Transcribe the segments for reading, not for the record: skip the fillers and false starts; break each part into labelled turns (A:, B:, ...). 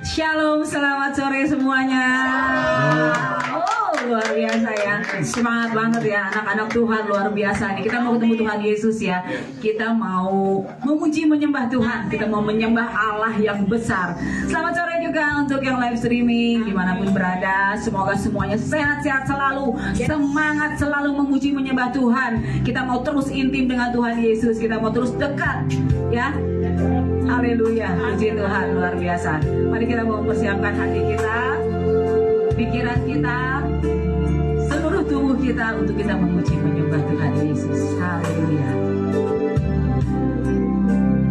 A: Shalom, selamat sore semuanya. Oh, luar biasa ya. Semangat banget ya anak-anak Tuhan, luar biasa nih. Kita mau ketemu Tuhan Yesus ya. Kita mau memuji menyembah Tuhan. Kita mau menyembah Allah yang besar. Selamat sore juga untuk yang live streaming dimanapun berada. Semoga semuanya sehat-sehat selalu, semangat selalu memuji menyembah Tuhan. Kita mau terus intim dengan Tuhan Yesus. Kita mau terus dekat ya. Haleluya, puji Tuhan, luar biasa. Mari kita mau persiapkan hati kita, pikiran kita, seluruh tubuh kita untuk kita memuji menyembah Tuhan Yesus. Haleluya.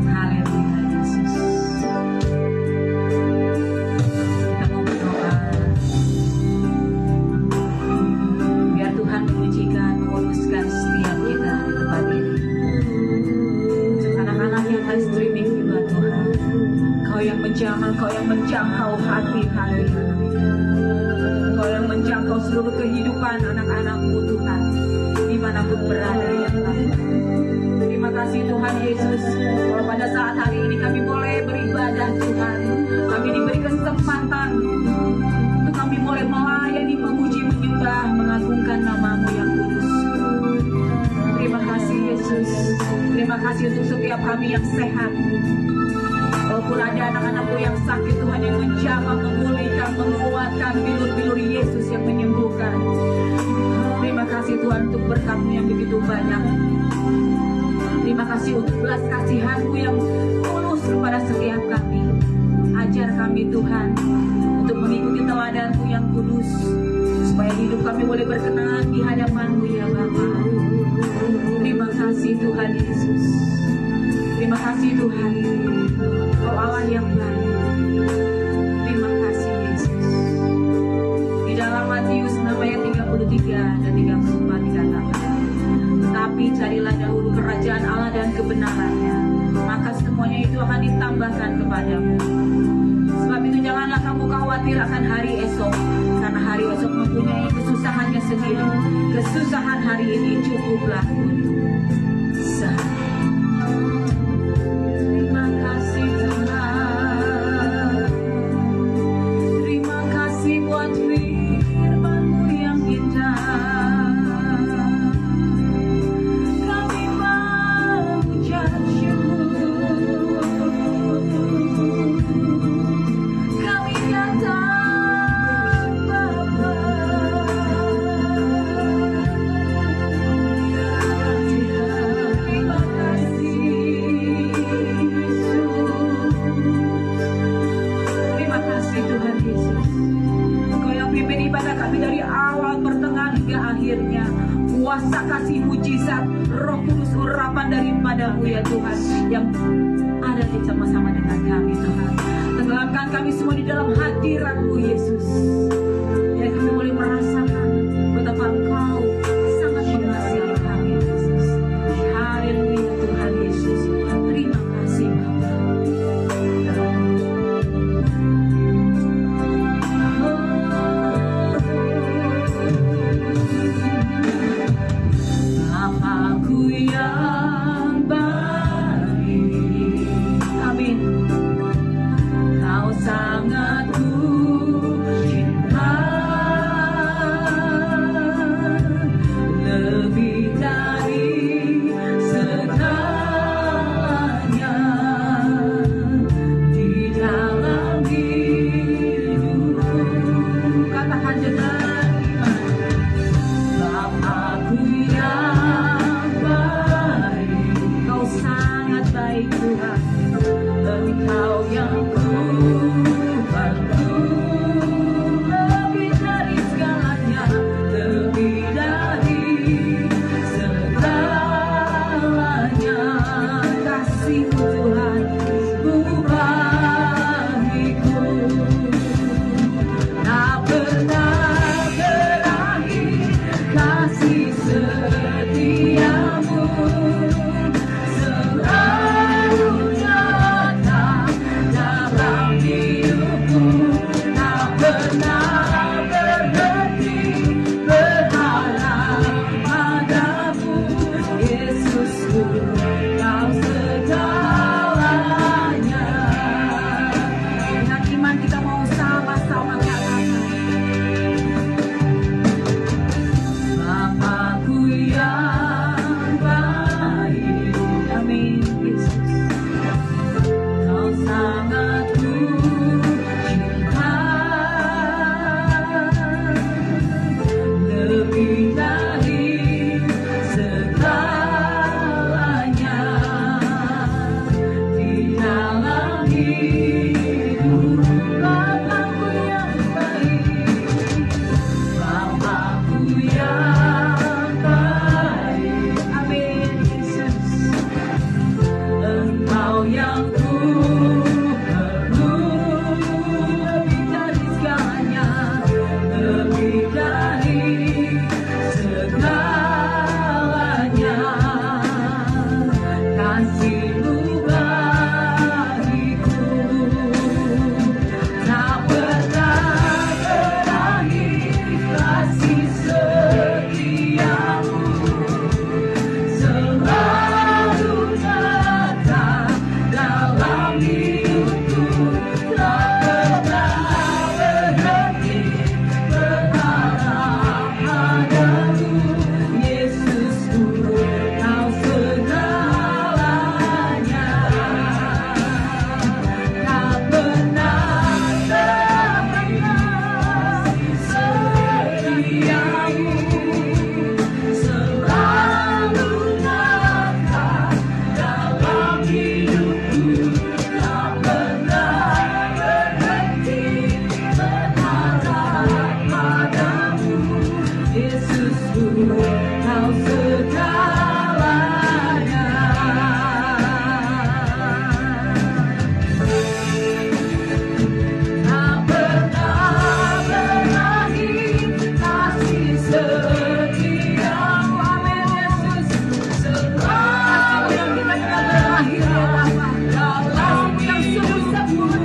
A: Haleluya Yesus. Kita mau berdoa. Biar Tuhan memujikan, memuluskan setiap kita di tempat ini. Untuk anak-anak yang live streaming juga Tuhan, Kau yang menjamah, Kau yang menjangkau hati-hati, Kau yang menjangkau seluruh kehidupan anak-anak-Mu Tuhan, dimanapun berada ya Tuhan. Terima kasih Tuhan Yesus, kalau pada saat hari ini kami boleh beribadah Tuhan, kami diberi kesempatan untuk kami boleh melayani, memuji, menyembah, mengagungkan nama-Mu yang kudus. Terima kasih Yesus, terima kasih untuk setiap kami yang sehat. Walaupun ada anak-anakku yang sakit, Tuhan yang menjamah, memulihkan, menguatkan, bilur-bilur Yesus yang menyembuhkan. Terima kasih Tuhan untuk berkat-Mu yang begitu banyak. Terima kasih untuk belas kasihan-Mu yang tulus kepada setiap kami. Ajar kami Tuhan untuk mengikuti teladan-Mu yang kudus, supaya hidup kami boleh berkenan di hadapan-Mu ya Bapa. Terima kasih Tuhan Yesus. Terima kasih Tuhan, Kau Allah yang baik. Terima kasih Yesus. Di dalam Matius 6 ayat 33 dan 34 dikatakan, tapi carilah dahulu kerajaan Allah dan kebenarannya, maka semuanya itu akan ditambahkan kepadamu. Sebab itu janganlah kamu khawatir akan hari esok, karena hari esok mempunyai kesusahannya sendiri. Kesusahan hari ini cukuplah untuk sehari. Terima kasih Tuhan, terima kasih buat firman-Mu yang indah. Kami mengucap-Mu, kami datang Bapa. Terima kasih Tuhan Yesus, Kau yang pimpin ibadah kami dari awal, pertengahan hingga akhirnya. Kuasa kasih mujizat Roh Kudus urapan daripada-Mu ya Tuhan, yang ada di sama-sama dengan kami Tuhan. Tenggelamkan kami semua di dalam hadirat-Mu Yesus, yang kami boleh merasakan betapa Engkau sangat mengasihi kami Yesus. Haleluya Tuhan Yesus. Terima kasih Bapa. Bapa-Ku yang baik, amin. Kau sangat ku cinta.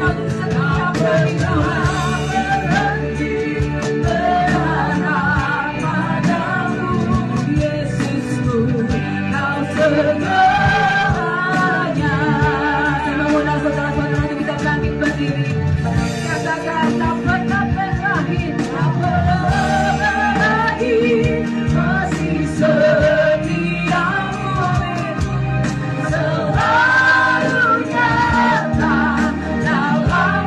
A: selalu setia bagi Tuhan. Berharap padamu, Yesusku, Kau segalanya. Saya mengundang saudara-saudara untuk kita bangkit berdiri. Katakan tak pernah berakhir, tak pernah berakhir, masih setiamu selalu nyata dalam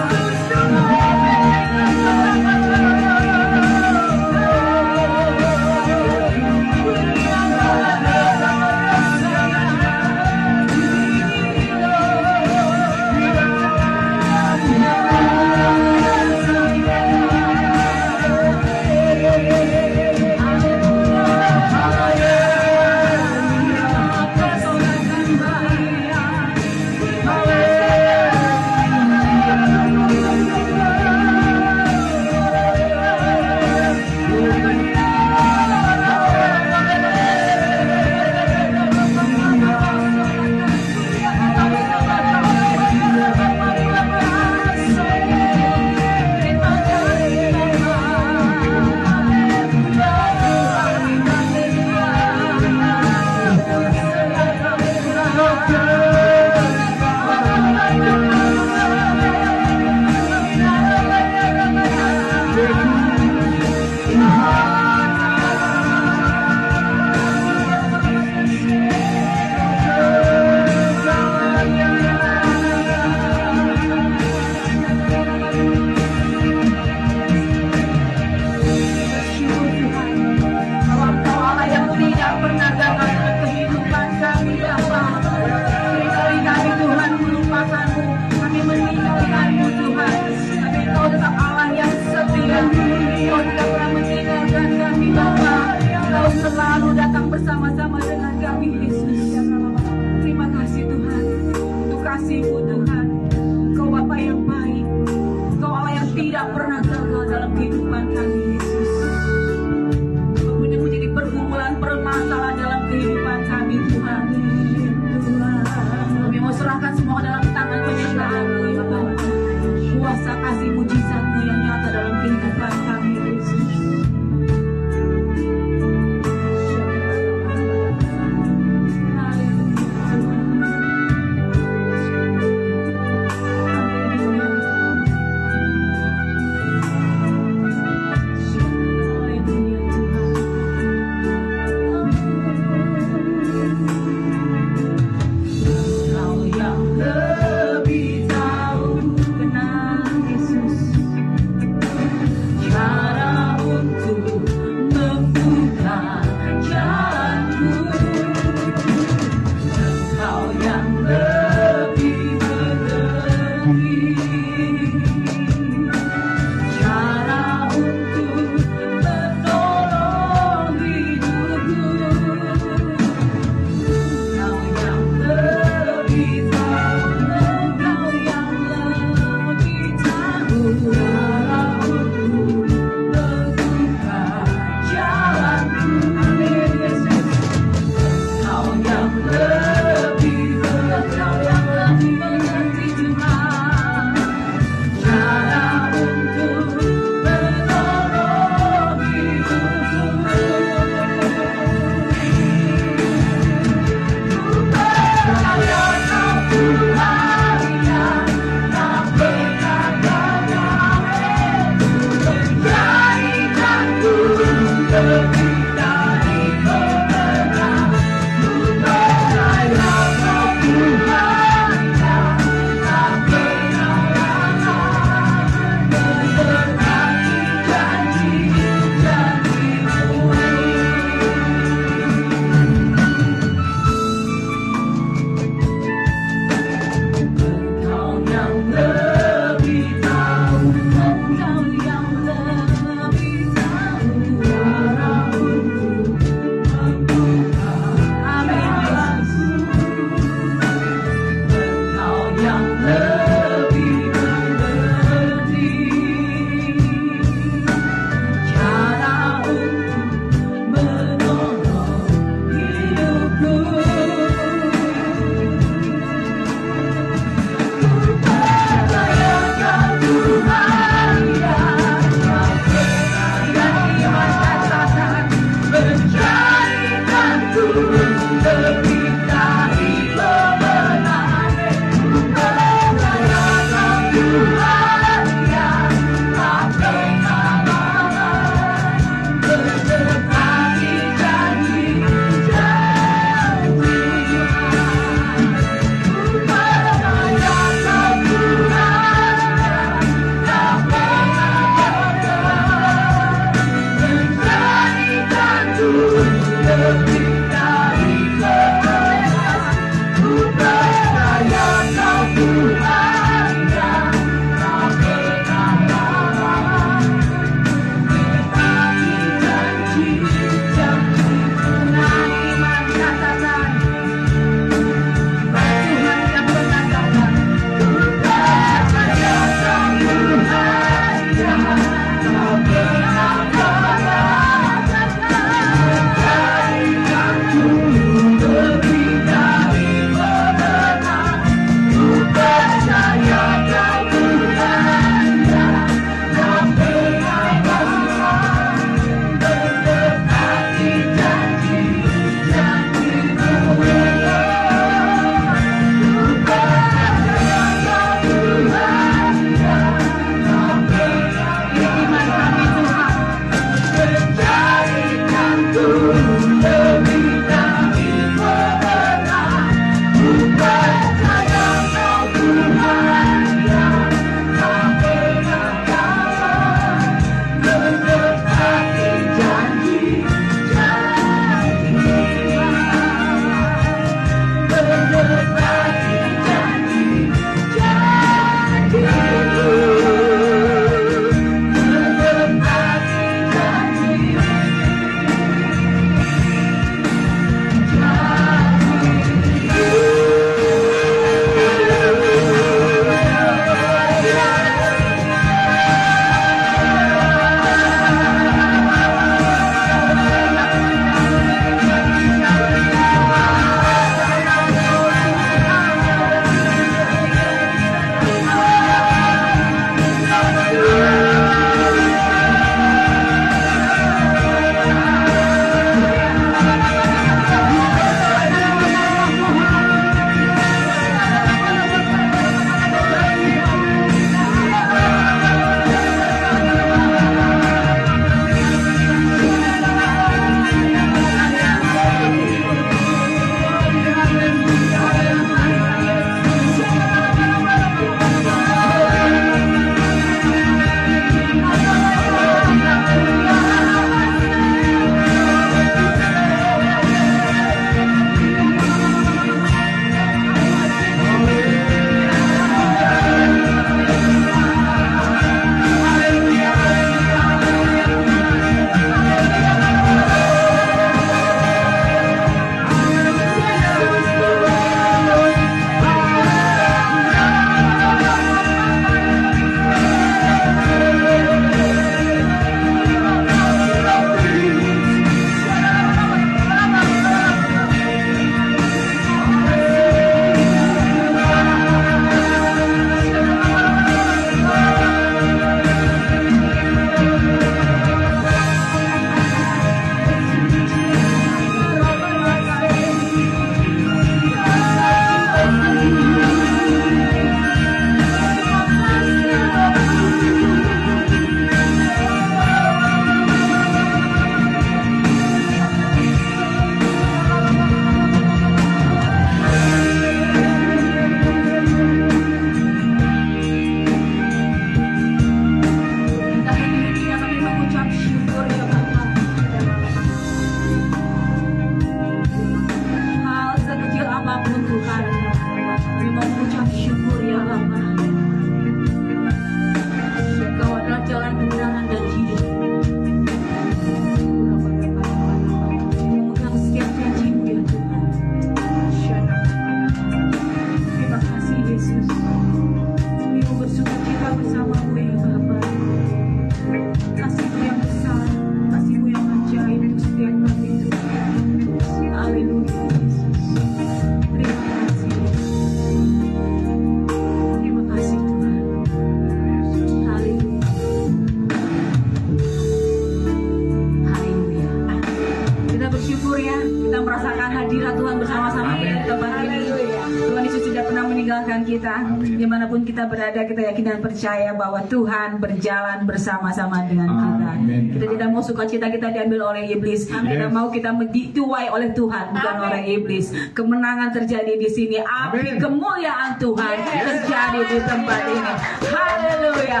A: tidak pernah meninggalkan kita. Dimanapun kita berada, kita yakin dan percaya bahwa Tuhan berjalan bersama-sama dengan kita. Kita tidak mau sukacita kita diambil oleh iblis. Kita mau kita dituai oleh Tuhan, bukan oleh iblis. Kemenangan terjadi di sini. Api kemuliaan Tuhan terjadi di tempat ini. Haleluya.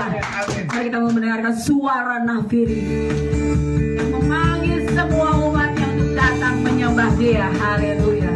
A: Mari kita mau mendengarkan suara nafiri yang memanggil semua umatnya untuk datang menyembah Dia. Haleluya.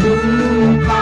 B: Lupa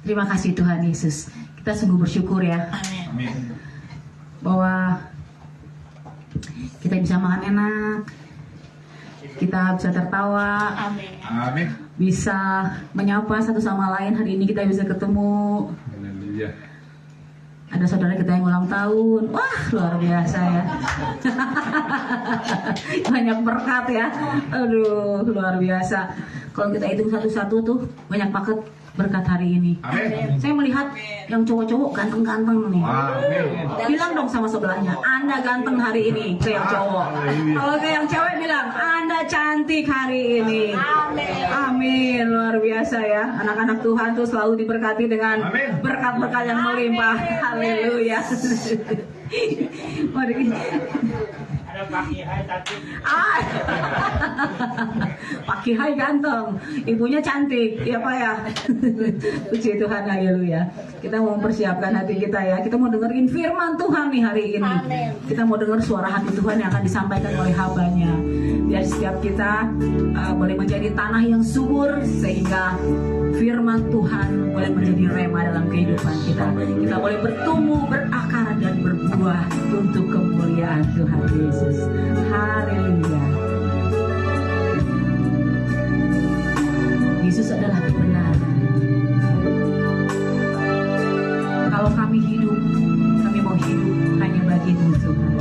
A: Terima kasih Tuhan Yesus. Kita sungguh bersyukur ya.
B: Amin.
A: Bahwa kita bisa makan enak, kita bisa tertawa,
B: Amin.
A: bisa menyapa satu sama lain. Hari ini kita bisa ketemu.
B: Haleluya.
A: Ada saudara kita yang ulang tahun. Wah, luar biasa ya. Banyak berkat ya. Aduh, luar biasa. Kalau kita hitung satu-satu tuh banyak banget berkat hari ini.
B: Amin.
A: Saya melihat yang cowok-cowok ganteng-ganteng nih.
B: Amin.
A: Bilang dong sama sebelahnya, Anda ganteng hari ini ke yang cowok. Kalau ke yang cewek bilang, Anda cantik hari ini. Amin. Luar biasa ya. Anak-anak Tuhan tuh selalu diberkati dengan
B: Amin.
A: berkat-berkat yang melimpah. Haleluya. Mari. Ah. Pak Kihai ganteng, ibunya cantik, ya Pak ya. Puji Tuhan, haleluya. Kita mau mempersiapkan hati kita ya. Kita mau dengerin firman Tuhan nih hari ini. Kita mau dengar suara hati Tuhan yang akan disampaikan oleh hambanya. Biar setiap kita boleh menjadi tanah yang subur sehingga firman Tuhan boleh menjadi rema dalam kehidupan kita. Kita boleh bertumbuh, berakar dan berbuah untuk kemuliaan Tuhan Yesus. Haleluya. Yesus adalah kebenaran. Kalau kami hidup, kami mau hidup hanya bagi-Mu Tuhan.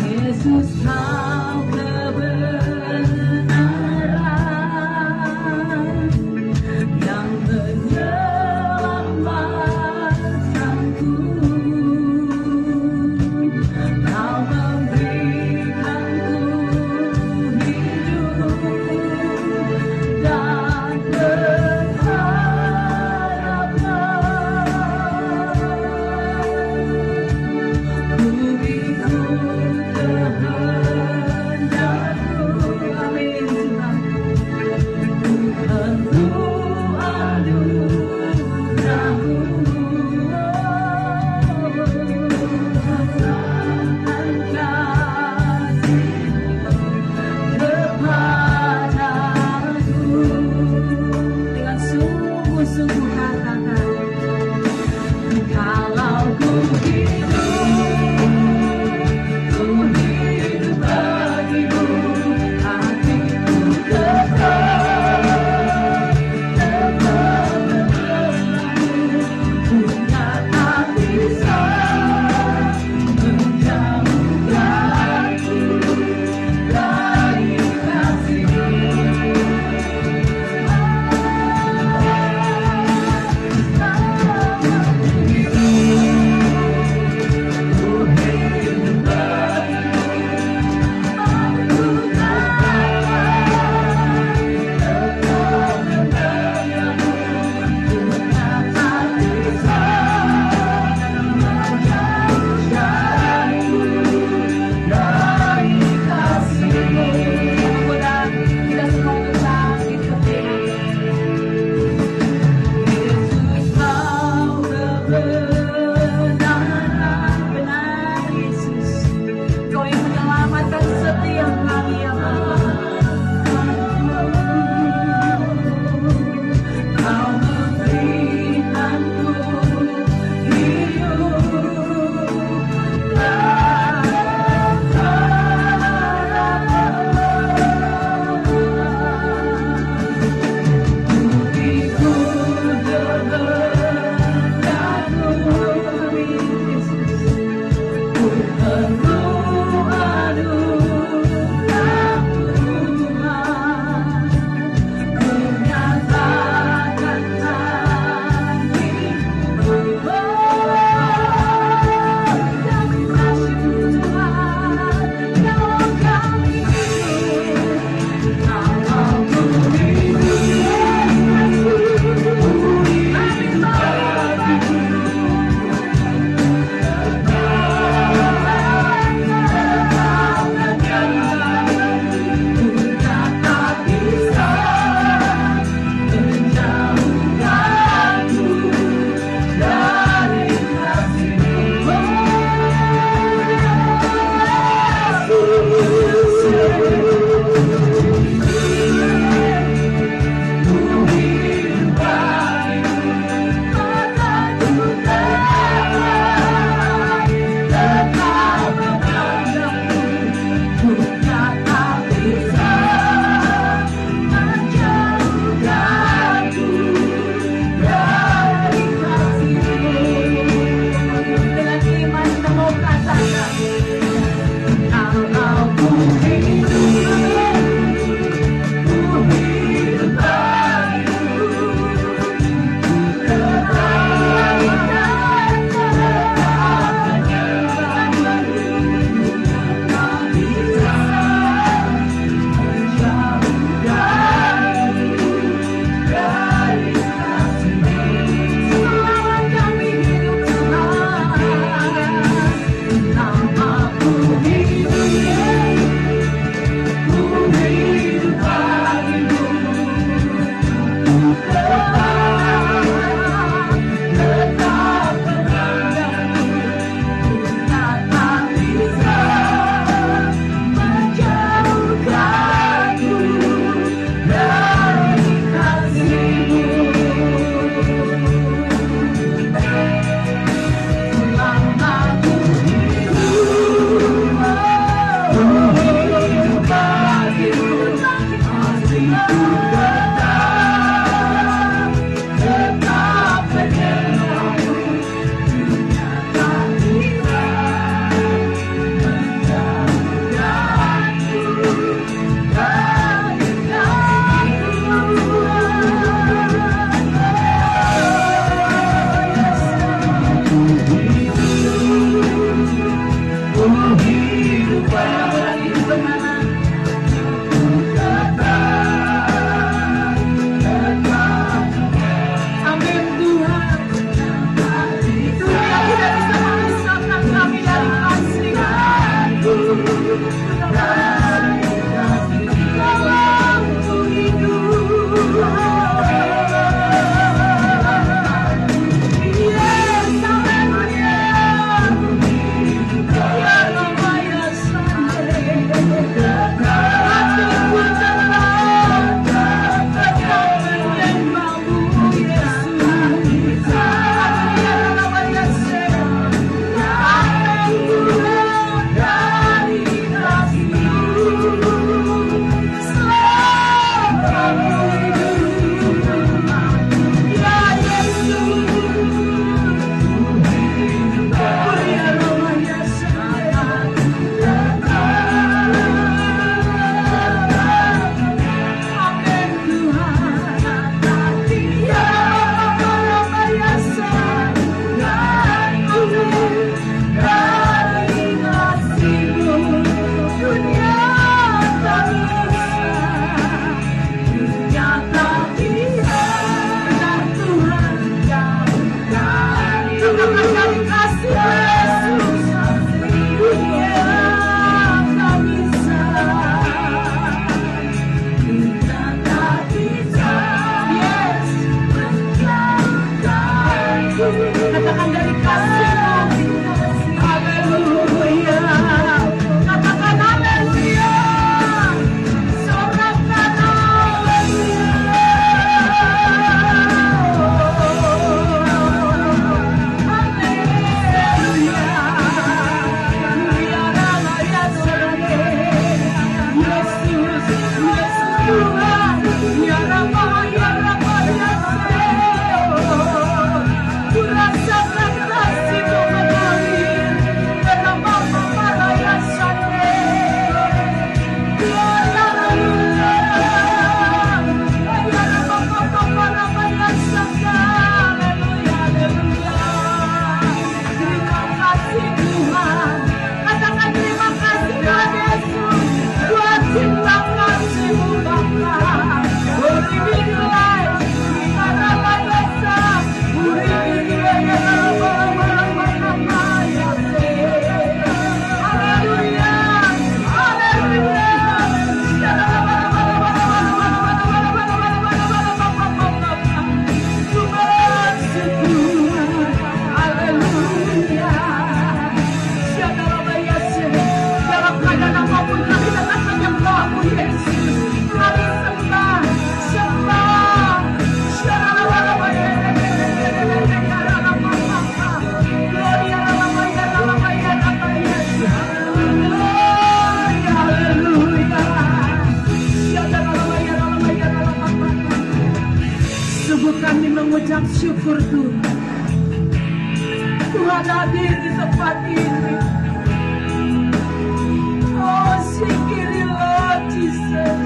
A: Yesus, Kau kebenaran yang menyelamatkanku. Kau memberikanku syukur Tuhan. Tuhan hadir di tempat ini. Oh, Sikirilah Jesus.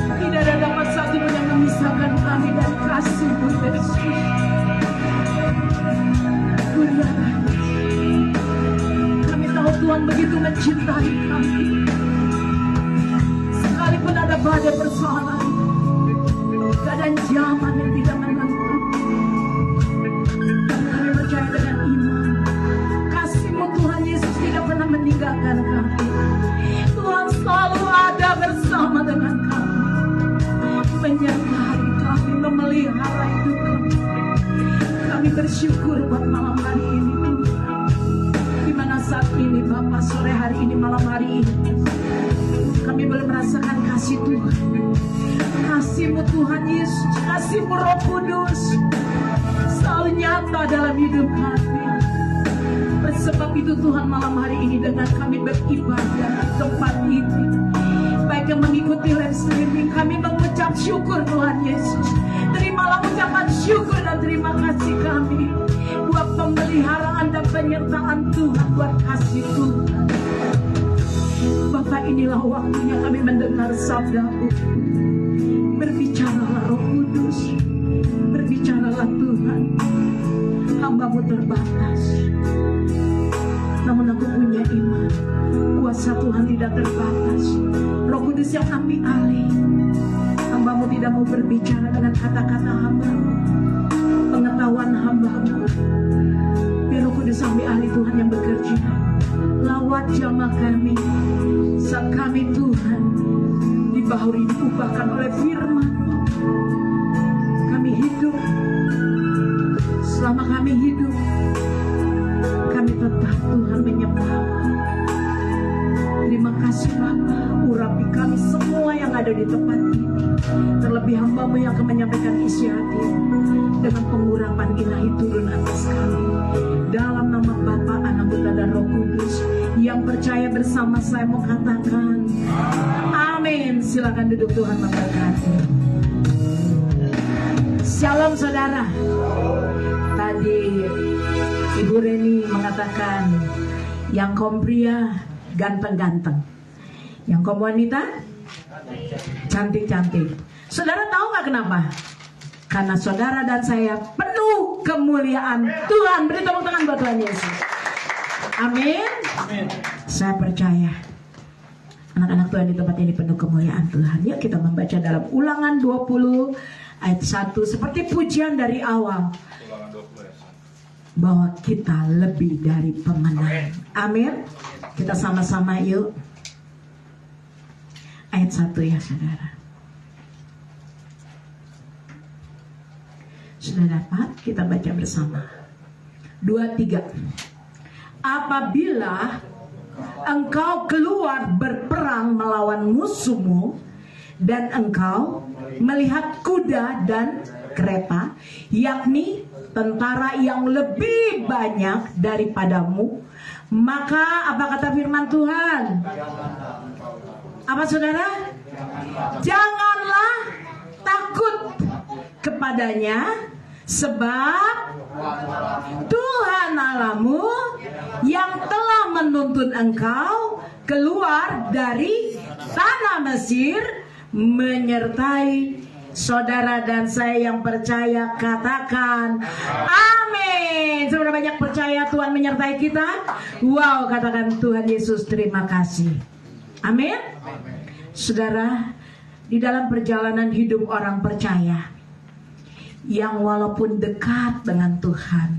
A: Tidak ada dapat satu pun yang memisahkan kami dari kasih-Mu Yesus. Kami tahu Tuhan begitu mencintai kami. Sekalipun ada badai persoalan, keadaan zaman yang tidak menentu, kami percaya dengan iman, kasih-Mu Tuhan Yesus tidak pernah meninggalkan kami. Tuhan selalu ada bersama dengan kami, menyertai kami, memelihara hidup kami. Kami bersyukur buat malam hari ini Tuhan. Di mana saat ini Bapak, sore hari ini, malam hari ini, kami boleh merasakan kasih Tuhan, kasih-Mu Tuhan Yesus, kasih-Mu Roh Kudus selalu nyata dalam hidup kami. Sebab itu Tuhan, malam hari ini dengan kami beribadah di tempat ini, baik yang mengikuti live streaming, kami mengucap syukur Tuhan Yesus. Terimalah ucapan syukur dan terima kasih kami buat pemeliharaan dan penyertaan Tuhan, buat kasih Tuhan. Bapak, inilah waktunya kami mendengar sabda-Mu. Berbicaralah Roh Kudus, berbicaralah Tuhan. Hamba-Mu terbatas, namun aku punya iman, kuasa Tuhan tidak terbatas. Roh Kudus yang ambil alih. Hamba-Mu tidak mau berbicara dengan kata-kata hamba-Mu, pengetahuan hamba-Mu. Biar Roh Kudus ambil alih Tuhan yang bekerja lawat jamaah kami. Saat kami Tuhan dibaharui, diubahkan oleh firman-Mu, kami hidup. Selama kami hidup, kami tetap Tuhan menyembah-Mu. Terima kasih Bapa, urapi kami semua yang ada di tempat ini. Terlebih hamba-Mu yang akan menyampaikan isi hati, dengan pengurapan ilahi turun atas kami. Dalam nama Bapa, Anak, Putra, dan Roh Kudus. Yang percaya bersama saya mau katakan amin. Silakan duduk, Tuhan memberkati. Shalom saudara. Tadi Ibu Reni mengatakan yang kaum pria ganteng-ganteng, yang kaum wanita cantik-cantik. Saudara tahu nggak kenapa? Karena saudara dan saya penuh kemuliaan Tuhan. Beri tepuk tangan buat Tuhan Yesus. Amin. Amin. Saya percaya anak-anak Tuhan di tempat ini penuh kemuliaan Tuhan. Yuk kita membaca dalam Ulangan 20 ayat 1 seperti pujian dari awal, bahwa kita lebih dari pemenang. Amin. Kita sama-sama yuk. Ayat 1 ya saudara. Sudah dapat? Kita baca bersama. 2, 3. Apabila engkau keluar berperang melawan musuhmu, dan engkau melihat kuda dan kereta, yakni tentara yang lebih banyak daripadamu, maka apa kata firman Tuhan? Apa saudara? Janganlah takut kepadanya, sebab Tuhan Allahmu yang telah menuntun engkau keluar dari tanah Mesir menyertai saudara dan saya yang percaya. Katakan amin. Sudah banyak percaya Tuhan menyertai kita? Wow, katakan Tuhan Yesus terima kasih. Amin. Saudara, di dalam perjalanan hidup orang percaya yang walaupun dekat dengan Tuhan,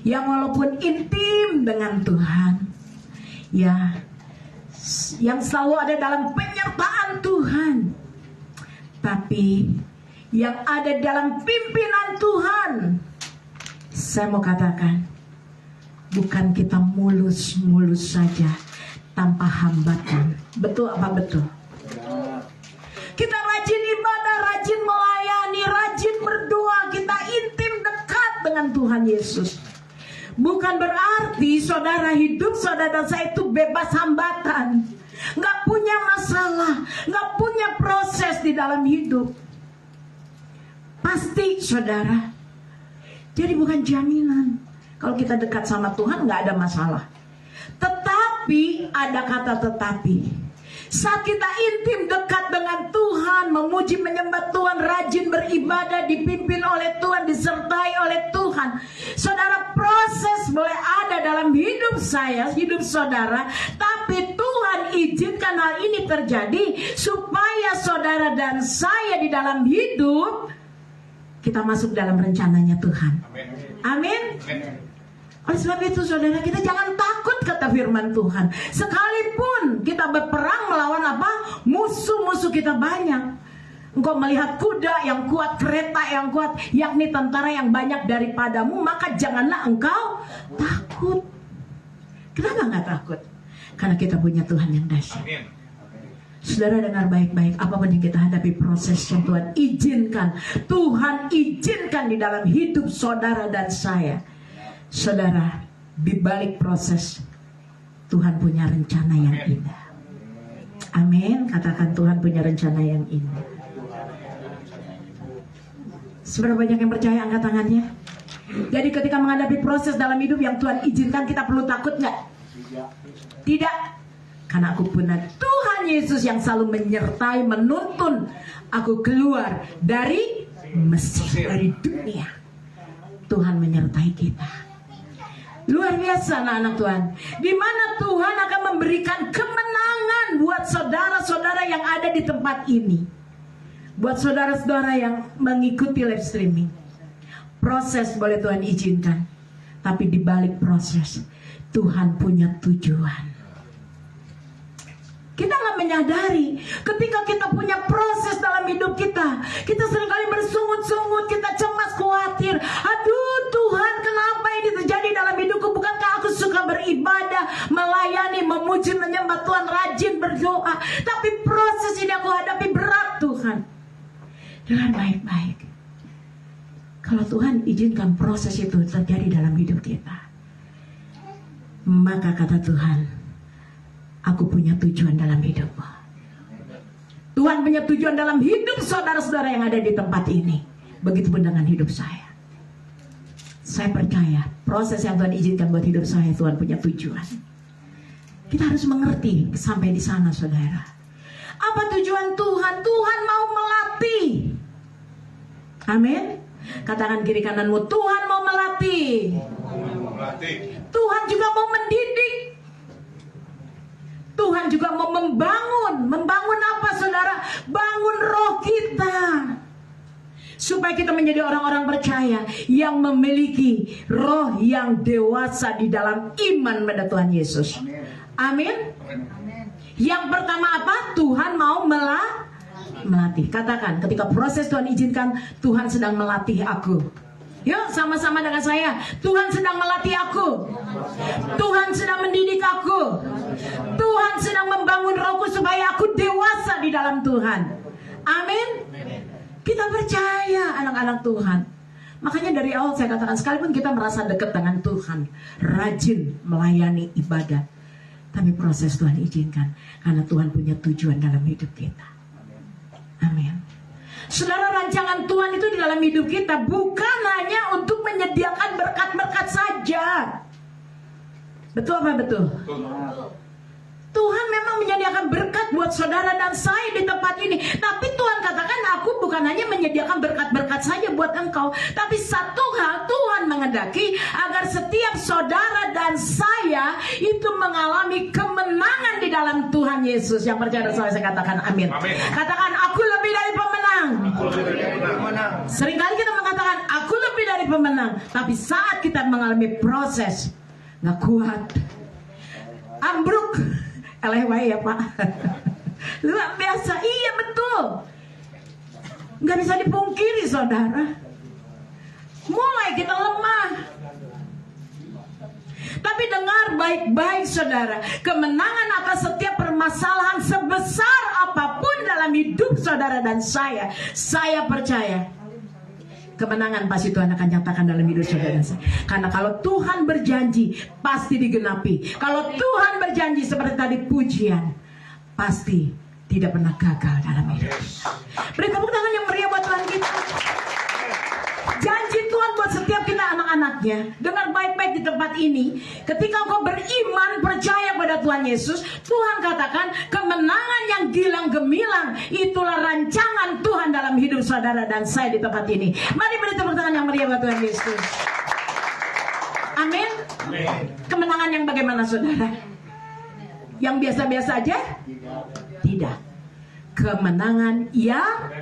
A: yang walaupun intim dengan Tuhan, ya, yang selalu ada dalam penyertaan Tuhan, tapi yang ada dalam pimpinan Tuhan, saya mau katakan, bukan kita mulus-mulus saja tanpa hambatan. Betul apa betul? Kita rajin ibadah, rajin melayani, rajin berdoa, kita intim dekat dengan Tuhan Yesus. Bukan berarti saudara hidup saudara dan saya itu bebas hambatan, nggak punya masalah, nggak punya proses di dalam hidup.
C: pasti, saudara. Jadi bukan jaminan. Kalau kita dekat sama Tuhan nggak ada masalah. Tetapi ada kata tetapi. Saat kita intim dekat dengan Tuhan, memuji menyembah Tuhan, rajin beribadah, dipimpin oleh Tuhan, disertai oleh Tuhan, saudara, proses boleh ada dalam hidup saya, hidup saudara. Tapi Tuhan izinkan hal ini terjadi supaya saudara dan saya di dalam hidup kita masuk dalam rencananya Tuhan. Amin. Oleh sebab itu saudara, kita jangan takut kata firman Tuhan. Sekalipun kita berperang melawan apa? Musuh-musuh kita banyak. Engkau melihat kuda yang kuat, kereta yang kuat, yakni tentara yang banyak daripadamu, maka janganlah engkau takut. Kenapa gak takut? Karena kita punya Tuhan yang dahsyat. Saudara, dengar baik-baik, apapun yang kita hadapi, proses yang Tuhan izinkan, Tuhan izinkan di dalam hidup saudara dan saya. Saudara, di balik proses Tuhan punya rencana yang indah. Amin. Katakan Tuhan punya rencana yang indah. Seberapa banyak yang percaya, angkat tangannya. Jadi ketika menghadapi proses dalam hidup yang Tuhan izinkan, kita perlu takut nggak? Tidak. Karena aku punya Tuhan Yesus yang selalu menyertai, menuntun aku keluar dari Mesir, dari dunia. Tuhan menyertai kita. Luar biasa anak-anak Tuhan. Di mana Tuhan akan memberikan kemenangan buat saudara-saudara yang ada di tempat ini. Buat saudara-saudara yang mengikuti live streaming. Proses boleh Tuhan izinkan, tapi di balik proses Tuhan punya tujuan. Kita nggak menyadari ketika kita punya proses dalam hidup kita seringkali bersungut-sungut, kita cemas, khawatir. Aduh Tuhan, kenapa ini terjadi dalam hidupku? Bukankah aku suka beribadah, melayani, memuji, menyembah Tuhan, rajin berdoa? Tapi proses ini aku hadapi berat Tuhan. Dengar baik-baik. Kalau Tuhan izinkan proses itu terjadi dalam hidup kita, maka kata Tuhan, aku punya tujuan dalam hidupmu. Tuhan punya tujuan dalam hidup saudara-saudara yang ada di tempat ini. Begitupun dengan hidup saya. Saya percaya proses yang Tuhan izinkan buat hidup saya, Tuhan punya tujuan. Kita harus mengerti sampai di sana, saudara. Apa tujuan Tuhan? Tuhan mau melatih. Amin. Katakan kiri kananmu, Tuhan mau melatih. Tuhan juga mau mendidik. Tuhan juga mau membangun. Membangun apa saudara? Bangun roh kita, supaya kita menjadi orang-orang percaya yang memiliki roh yang dewasa di dalam iman pada Tuhan Yesus. Amin. Yang pertama apa? Tuhan mau melatih. Katakan, ketika proses Tuhan izinkan, Tuhan sedang melatih aku. Yuk sama-sama dengan saya. Tuhan sedang melatih aku. Tuhan sedang mendidik aku. Tuhan sedang membangun rohku supaya aku dewasa di dalam Tuhan. Amin. Kita percaya anak-anak Tuhan. Makanya dari awal saya katakan, sekalipun kita merasa dekat dengan Tuhan, rajin melayani ibadah, tapi proses Tuhan izinkan karena Tuhan punya tujuan dalam hidup kita. Amin. Saudara, rancangan Tuhan itu di dalam hidup kita bukan hanya untuk menyediakan berkat-berkat saja. Betul apa betul? Tuhan memang menyediakan berkat buat saudara dan saya di tempat ini. Tapi Tuhan katakan, aku bukan hanya menyediakan berkat-berkat saja buat engkau, tapi satu hal Tuhan menghendaki agar setiap saudara dan saya itu mengalami kemenangan di dalam Tuhan Yesus. Yang percaya dan saya katakan amin. Katakan, aku lebih dari pemenang. Seringkali kita mengatakan aku lebih dari pemenang, tapi saat kita mengalami proses, nggak kuat, ambruk, elewai ya Pak. Luar biasa, iya betul. Nggak bisa dipungkiri saudara. Mulai kita lemah. Tapi dengar baik-baik saudara, kemenangan atas setiap permasalahan sebesar apapun dalam hidup saudara dan saya percaya kemenangan pasti Tuhan akan nyatakan dalam hidup saudara dan saya. Karena kalau Tuhan berjanji pasti digenapi. Kalau Tuhan berjanji seperti tadi pujian, pasti tidak pernah gagal dalam hidup. Beri tepuk tangan yang meriah buat Tuhan kita. anak-anaknya dengan baik-baik di tempat ini. Ketika engkau beriman, percaya pada Tuhan Yesus, Tuhan katakan kemenangan yang gilang gemilang itulah rancangan Tuhan dalam hidup saudara dan saya di tempat ini. Mari beri tepuk tangan yang meriah buat Tuhan Yesus. Amin. Kemenangan yang bagaimana saudara? Yang biasa-biasa aja? Tidak. Kemenangan yang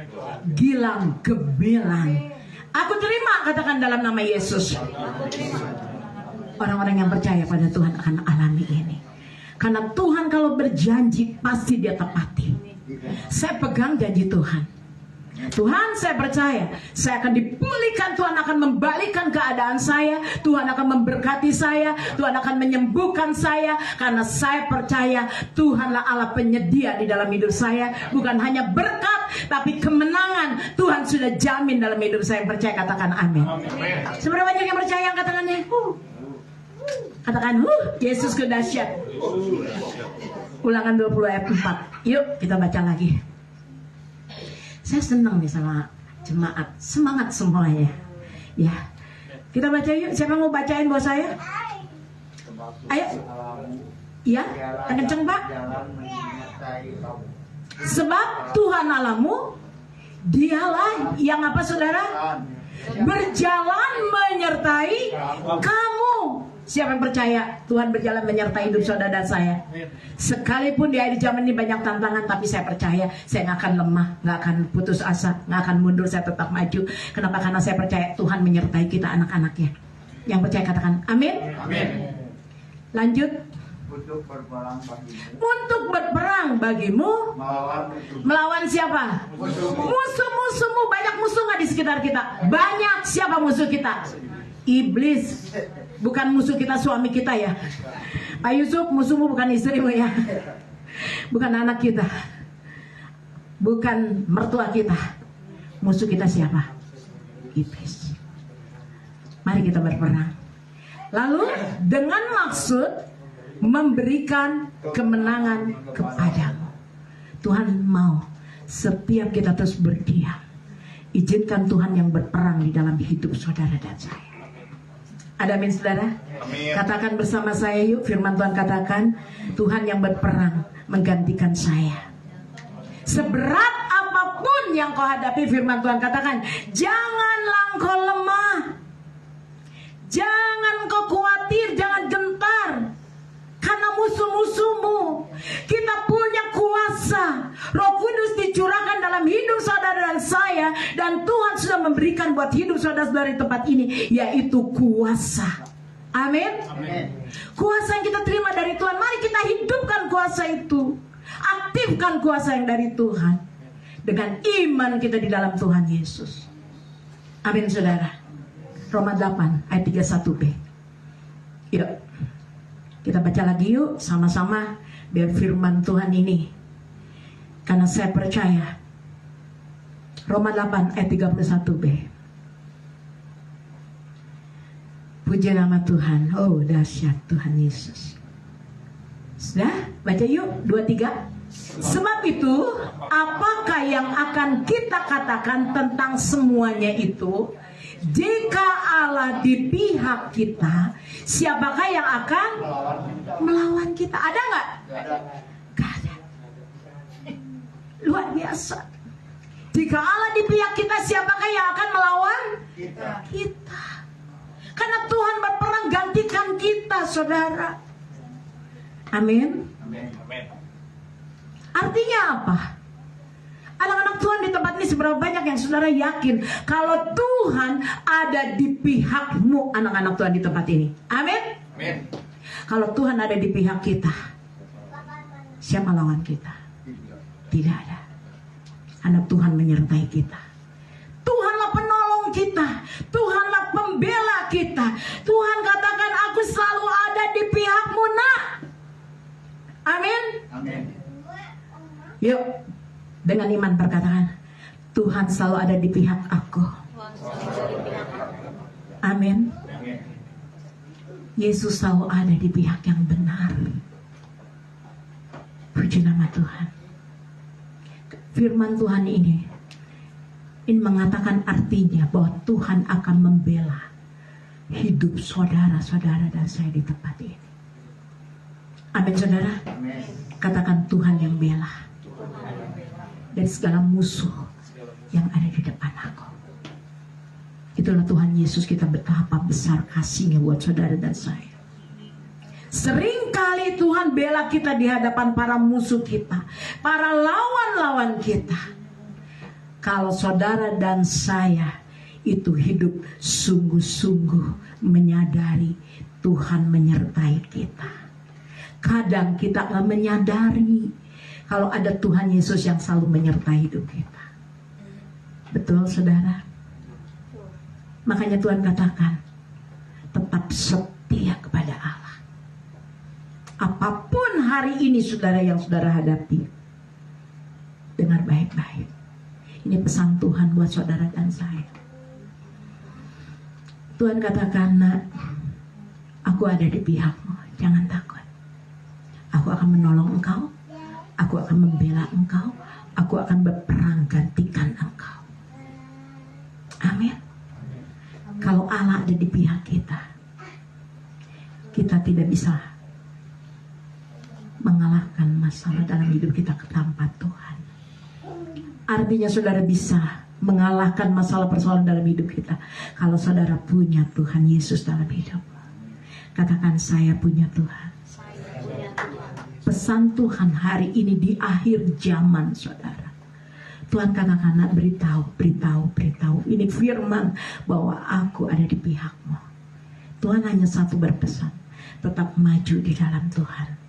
C: gilang gemilang. Aku terima, katakan dalam nama Yesus. Orang-orang yang percaya pada Tuhan akan alami ini. Karena Tuhan kalau berjanji pasti dia tepati. Saya pegang janji Tuhan. Tuhan, saya percaya saya akan dipulihkan, Tuhan akan membalikan keadaan saya, Tuhan akan memberkati saya, Tuhan akan menyembuhkan saya. Karena saya percaya Tuhanlah Allah penyedia di dalam hidup saya. Bukan hanya berkat, tapi kemenangan Tuhan sudah jamin dalam hidup saya. Yang percaya katakan amin. Seberapa banyak yang percaya yang katakannya? Katakan Yesus kedahsyat. Ulangan 20 ayat 4. Yuk kita baca lagi. Saya senang nih sama jemaat. Semangat semuanya. Ya. Kita baca yuk. Siapa mau bacain buat saya? Ayo. Ya, kenceng Pak. Sebab Tuhan Allahmu, dialah yang apa saudara? Berjalan menyertai kamu. Siapa yang percaya Tuhan berjalan menyertai hidup saudara dan saya? Sekalipun di akhir zaman ini banyak tantangan, tapi saya percaya saya nggak akan lemah, nggak akan putus asa, nggak akan mundur, saya tetap maju. Kenapa? Karena saya percaya Tuhan menyertai kita anak-anaknya. Yang percaya katakan amin. Amin. Lanjut. Untuk berperang bagimu melawan siapa? Musuh-musuhmu. Banyak musuh nggak di sekitar kita? Banyak. Siapa musuh kita? Iblis. Bukan musuh kita suami kita ya. Pak Yusuf, musuhmu bukan istrimu ya. Bukan anak kita. Bukan mertua kita. Musuh kita siapa? Iblis. Mari kita berperang. Lalu dengan maksud memberikan kemenangan kepadamu. Tuhan mau setiap kita terus berdiam. Izinkan Tuhan yang berperang di dalam hidup saudara dan saya. Ada amin saudara? Amin. Katakan bersama saya yuk, firman Tuhan katakan, Tuhan yang berperang menggantikan saya. Seberat apapun yang kau hadapi, firman Tuhan katakan, janganlah kau lemah, jangan kau khawatir, jangan gentar. Karena musuh-musuhmu, kita punya kuasa. Roh Kudus dicurahkan dalam hidup saudara dan saya. Dan Tuhan sudah memberikan buat hidup saudara-saudara di tempat ini, yaitu kuasa. Amin. Kuasa yang kita terima dari Tuhan. Mari kita hidupkan kuasa itu. Aktifkan kuasa yang dari Tuhan. Dengan iman kita di dalam Tuhan Yesus. Amin saudara. Roma 8 ayat 31b. Yuk kita baca lagi yuk sama-sama biar firman Tuhan ini. Karena saya percaya. Roma 8 ayat 31b. Puji nama Tuhan. Oh dahsyat Tuhan Yesus. Sudah? Baca yuk 2-3. Sebab itu apakah yang akan kita katakan tentang semuanya itu? Jika Allah di pihak kita, siapakah yang akan melawan kita? Ada nggak? Gak ada. Luar biasa. Jika Allah di pihak kita, siapakah yang akan melawan kita? Karena Tuhan berperang gantikan kita, saudara. Amin. Artinya apa? Anak-anak Tuhan di tempat ini seberapa banyak yang saudara yakin kalau Tuhan ada di pihakmu, anak-anak Tuhan di tempat ini? Amin. Amin. Kalau Tuhan ada di pihak kita, siapa lawan kita? Tidak ada. Anak Tuhan menyertai kita. Tuhanlah penolong kita. Tuhanlah pembela kita. Tuhan katakan, aku selalu ada di pihakmu, nak. Amin. Amin. Yuk, dengan iman berkatakan, Tuhan selalu ada di pihak aku. Amin. Yesus selalu ada di pihak yang benar. Puji nama Tuhan. Firman Tuhan ini mengatakan artinya bahwa Tuhan akan membela hidup saudara-saudara dan saya di tempat ini. Amin saudara. Katakan Tuhan yang bela dari segala musuh yang ada di depan aku. Itulah Tuhan Yesus kita, betapa besar kasihnya buat saudara dan saya. Seringkali Tuhan bela kita di hadapan para musuh kita, para lawan-lawan kita. Kalau saudara dan saya itu hidup sungguh-sungguh menyadari Tuhan menyertai kita. Kadang kita gak menyadari kalau ada Tuhan Yesus yang selalu menyertai hidup kita. Betul saudara? Makanya Tuhan katakan, tetap setia kepada Allah. Apapun hari ini saudara yang saudara hadapi, dengar baik-baik. Ini pesan Tuhan buat saudara dan saya. Tuhan katakan, nak, aku ada di pihakmu, jangan takut. Aku akan menolong engkau, aku akan membela engkau, aku akan berperang gantikan engkau. Amin. Kalau Allah ada di pihak kita, kita tidak bisa mengalahkan masalah dalam hidup kita tanpa Tuhan. Artinya saudara bisa mengalahkan masalah persoalan dalam hidup kita kalau saudara punya Tuhan Yesus dalam hidup. Katakan, saya punya Tuhan. Pesan Tuhan hari ini di akhir zaman saudara. Tuhan katakan, nak, beritahu. Ini firman bahwa aku ada di pihakmu. Tuhan hanya satu berpesan, tetap maju di dalam Tuhan.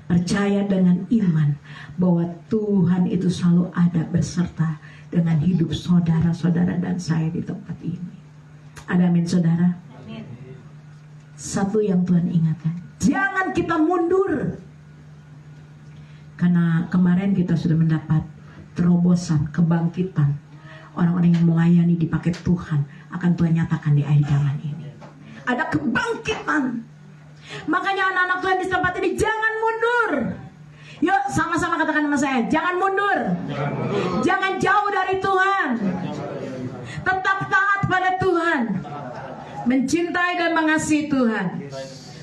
C: Percaya dengan iman bahwa Tuhan itu selalu ada beserta dengan hidup saudara-saudara dan saya di tempat ini. Ada amin saudara? Amin. Satu yang Tuhan ingatkan, jangan kita mundur. Karena kemarin kita sudah mendapat terobosan, kebangkitan. Orang-orang yang melayani dipakai Tuhan akan Tuhan nyatakan di akhir zaman ini. Ada kebangkitan. Makanya anak-anak Tuhan di tempat ini jangan mundur. Yuk sama-sama katakan sama saya, jangan mundur. Jangan jauh dari Tuhan. Tetap taat pada Tuhan. Mencintai dan mengasihi Tuhan.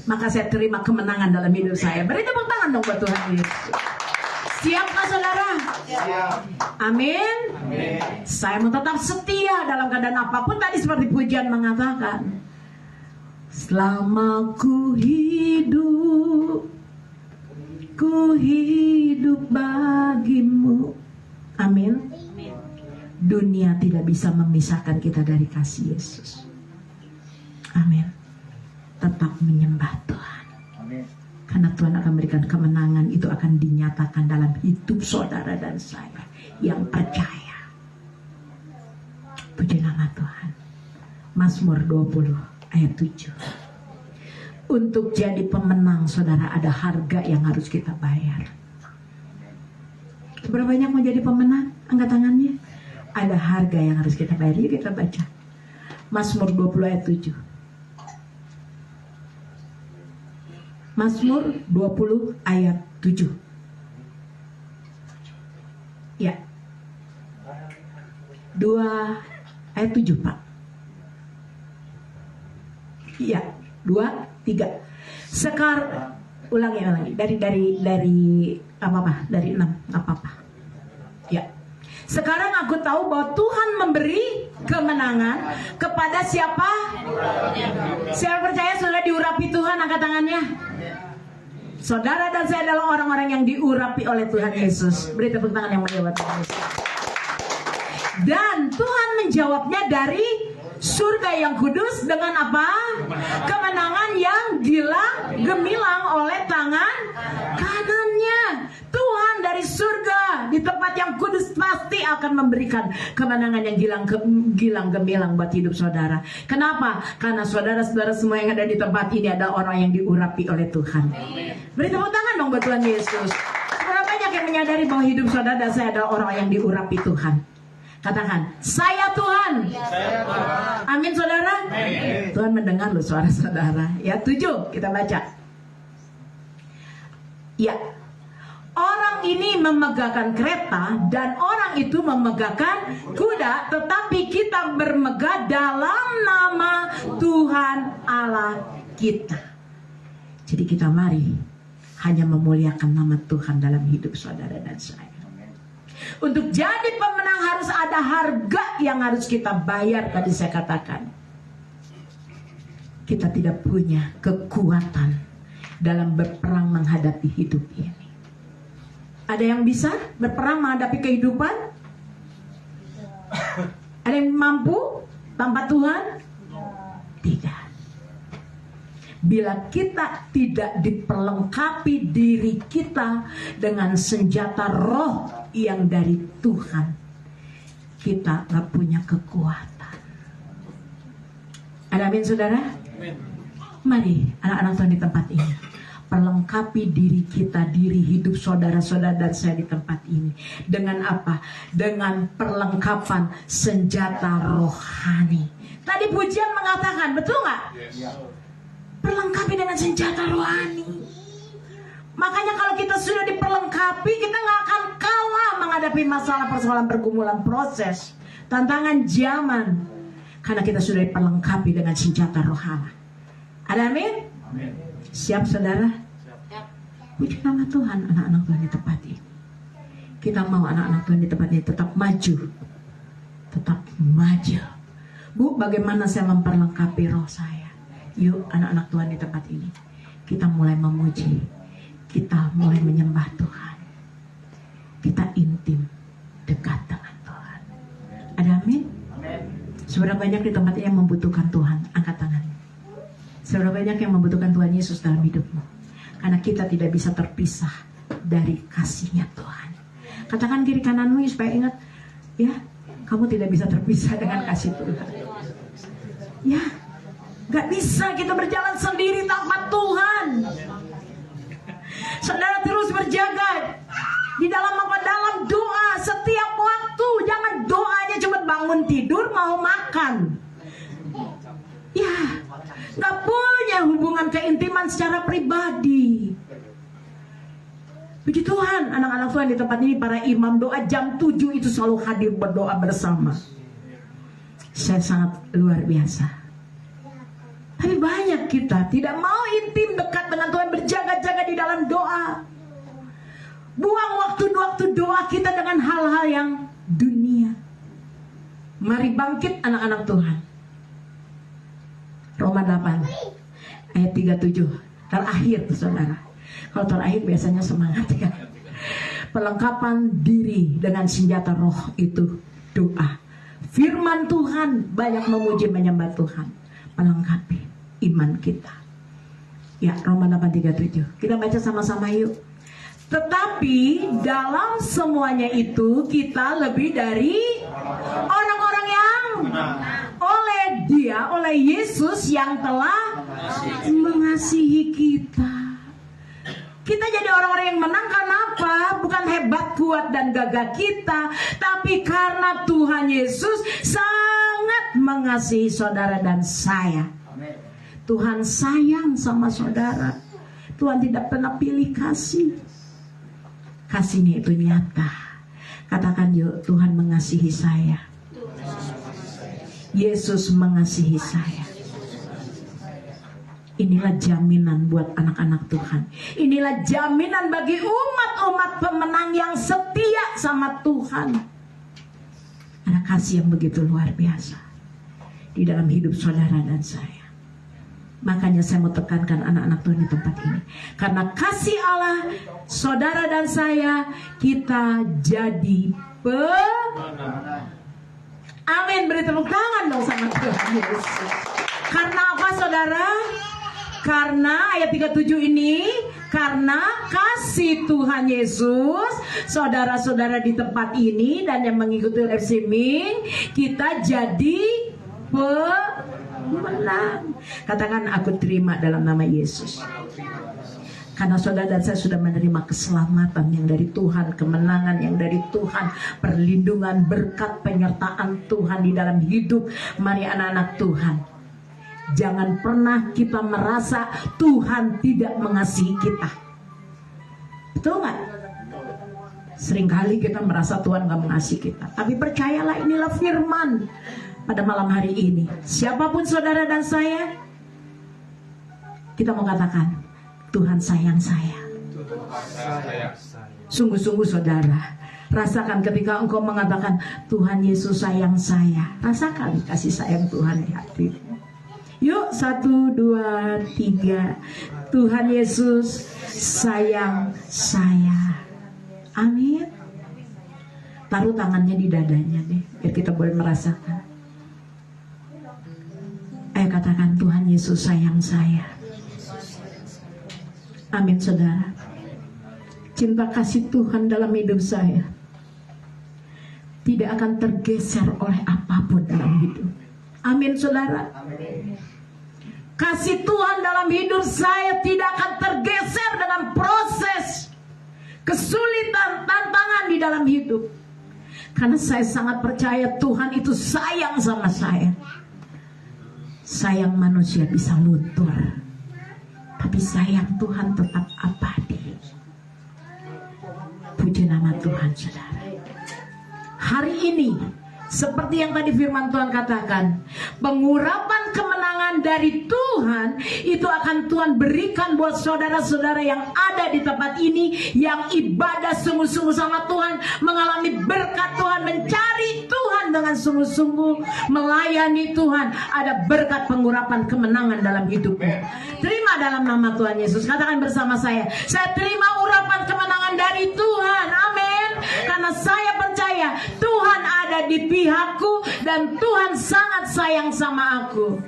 C: Maka saya terima kemenangan dalam hidup saya. Beri tepuk tangan dong buat Tuhan Yesus. Siapkah saudara? Siap. Amin. Amin. Saya mau tetap setia dalam keadaan apapun. Tadi seperti pujian mengatakan, selama ku hidup bagimu. Amin. Dunia tidak bisa memisahkan kita dari kasih Yesus. Amin. Tetap menyembah Tuhan. Amin. Karena Tuhan akan memberikan kemenangan, itu akan dinyatakan dalam hidup saudara dan saya yang percaya. Puji nama Tuhan. Mazmur 20 ayat 7. Untuk jadi pemenang saudara ada harga yang harus kita bayar. Berapa banyak mau jadi pemenang? Angkat tangannya. Ada harga yang harus kita bayar. Yuk kita baca Mazmur 20 ayat 7. Mazmur 20 ayat 7. Ya. 2 ayat 7 Pak. Iya, 2, 3. Sekarang ulangi dari apa-apa, dari 6, apa-apa. Ya. Sekarang aku tahu bahwa Tuhan memberi kemenangan kepada siapa? Siapa percaya sudah diurapi Tuhan, angkat tangannya. Saudara dan saya adalah orang-orang yang diurapi oleh Tuhan Yesus. Beri tepuk tangan yang meriah buat Tuhan Yesus. Dan Tuhan menjawabnya dari surga yang kudus dengan apa? Kemenangan yang gemilang oleh tangan kanannya. Tuhan dari surga di tempat yang kudus pasti akan memberikan kemenangan yang gilang gemilang buat hidup saudara. Kenapa? Karena saudara-saudara semua yang ada di tempat ini ada orang yang diurapi oleh Tuhan. Beri tepuk tangan dong buat Tuhan Yesus. Berapa banyak yang menyadari bahwa hidup saudara dan saya adalah orang yang diurapi Tuhan. Katakan, saya Tuhan. Saya Tuhan. Amin saudara. Amin. Tuhan mendengar loh suara saudara. Ya 7 kita baca. Ya. Orang ini memegahkan kereta dan orang itu memegahkan kuda, tetapi kita bermegah dalam nama Tuhan Allah kita. Jadi kita mari hanya memuliakan nama Tuhan dalam hidup saudara dan saya. Untuk jadi pemenang harus ada harga yang harus kita bayar. Tadi saya katakan, kita tidak punya kekuatan dalam berperang menghadapi hidup ini. Ada yang bisa berperang menghadapi kehidupan? Ada yang mampu tanpa Tuhan? Tidak. Bila kita tidak diperlengkapi diri kita dengan senjata roh yang dari Tuhan, kita gak punya kekuatan. Ada amin saudara? Mari anak-anak Tuhan di tempat ini, perlengkapi diri kita, diri hidup saudara-saudara dan saya di tempat ini. Dengan apa? Dengan perlengkapan senjata rohani. Tadi pujian mengatakan, betul gak? Perlengkapi dengan senjata rohani. Makanya kalau kita sudah diperlengkapi, kita gak akan kalah menghadapi masalah, persoalan, pergumulan, proses, tantangan zaman. Karena kita sudah diperlengkapi dengan senjata rohani. Ada amin?
B: Amin.
C: Siap saudara? Puji nama Tuhan, anak-anak Tuhan di tempat ini. Kita mau anak-anak Tuhan di tempat ini tetap maju. Tetap maju. Bu, bagaimana saya memperlengkapi roh saya? Yuk anak-anak Tuhan di tempat ini, kita mulai memuji. Kita mulai menyembah Tuhan. Kita intim, dekat dengan Tuhan. Ada amin? Seberapa banyak di tempat ini yang membutuhkan Tuhan? Angkat tangan. Seberapa banyak yang membutuhkan Tuhan Yesus dalam hidupmu? Karena kita tidak bisa terpisah dari kasihnya Tuhan. Katakan kiri kananmu supaya ingat, ya, kamu tidak bisa terpisah dengan kasih Tuhan. Ya, gak bisa kita berjalan sendiri tanpa Tuhan. Saudara terus berjaga di dalam apa? Dalam doa setiap waktu. Jangan doanya cuma bangun tidur mau makan. Ya, gak punya hubungan keintiman secara pribadi. Puji Tuhan, anak-anak Tuhan di tempat ini, para imam doa jam 7 itu selalu hadir berdoa bersama. Saya sangat luar biasa. Tapi banyak kita tidak mau intim dekat dengan Tuhan, berjaga-jaga di dalam doa. Buang waktu doa kita dengan hal-hal yang dunia. Mari bangkit anak-anak Tuhan. Roma 8 ayat 37 terakhir saudara. Kalau terakhir biasanya semangat ya. Perlengkapan diri dengan senjata roh itu doa. Firman Tuhan, banyak memuji menyembah Tuhan. Melengkapi iman kita. Ya, Roma 8:37. Kita baca sama-sama yuk. Tetapi dalam semuanya itu kita lebih dari orang-orang yang oleh Yesus yang telah mengasihi kita. Kita jadi orang-orang yang menang karena apa? Bukan hebat, kuat, dan gagah kita, tapi karena Tuhan Yesus sangat mengasihi saudara dan saya. Tuhan sayang sama saudara. Tuhan tidak pernah pilih kasih. Kasihnya itu nyata. Katakan yuk, Tuhan mengasihi saya. Yesus mengasihi saya. Inilah jaminan buat anak-anak Tuhan. Inilah jaminan bagi umat-umat pemenang yang setia sama Tuhan. Ada kasih yang begitu luar biasa di dalam hidup saudara dan saya. Makanya saya mau tekankan anak-anak Tuhan di tempat ini. Karena kasih Allah, saudara dan saya, kita jadi pemenang. Amin, beri tepuk tangan dong sama Tuhan Yesus. Karena apa saudara? Karena ayat 37 ini, karena kasih Tuhan Yesus, saudara-saudara di tempat ini dan yang mengikuti live streaming, kita jadi pemenang. Katakan, aku terima dalam nama Yesus. Karena saudara dan saya sudah menerima keselamatan yang dari Tuhan, kemenangan yang dari Tuhan, perlindungan, berkat, penyertaan Tuhan di dalam hidup. Mari anak-anak Tuhan, jangan pernah kita merasa Tuhan tidak mengasihi kita. Betul nggak? Seringkali kita merasa Tuhan gak mengasihi kita, tapi percayalah inilah firman pada malam hari ini. Siapapun saudara dan saya, kita mau katakan, Tuhan sayang saya. Sungguh-sungguh saudara, rasakan ketika engkau mengatakan, Tuhan Yesus sayang saya. Rasakan kasih sayang Tuhan di hatimu. Yuk, 1, 2, 3. Tuhan Yesus sayang saya. Amin. Taruh tangannya di dadanya deh, biar kita boleh merasakan. Ayo katakan, Tuhan Yesus sayang saya. Amin saudara. Cinta kasih Tuhan dalam hidup saya tidak akan tergeser oleh apapun dalam hidup. Amin saudara. Kasih Tuhan dalam hidup saya tidak akan tergeser dengan proses kesulitan, tantangan di dalam hidup. Karena saya sangat percaya Tuhan itu sayang sama saya. Sayang manusia bisa luntur, tapi sayang Tuhan tetap abadi. Puji nama Tuhan saudara. Hari ini, seperti yang tadi firman Tuhan katakan, pengurapan kemenangan dari Tuhan itu akan Tuhan berikan buat saudara-saudara yang ada di tempat ini, yang ibadah sungguh-sungguh sama Tuhan, mengalami berkat Tuhan, mencari Tuhan dengan sungguh-sungguh, melayani Tuhan. Ada berkat pengurapan kemenangan dalam hidupmu. Terima dalam nama Tuhan Yesus. Katakan bersama saya terima urapan kemenangan dari Tuhan. Amin. Karena saya percaya Tuhan ada di pihakku dan Tuhan sangat sayang sama aku.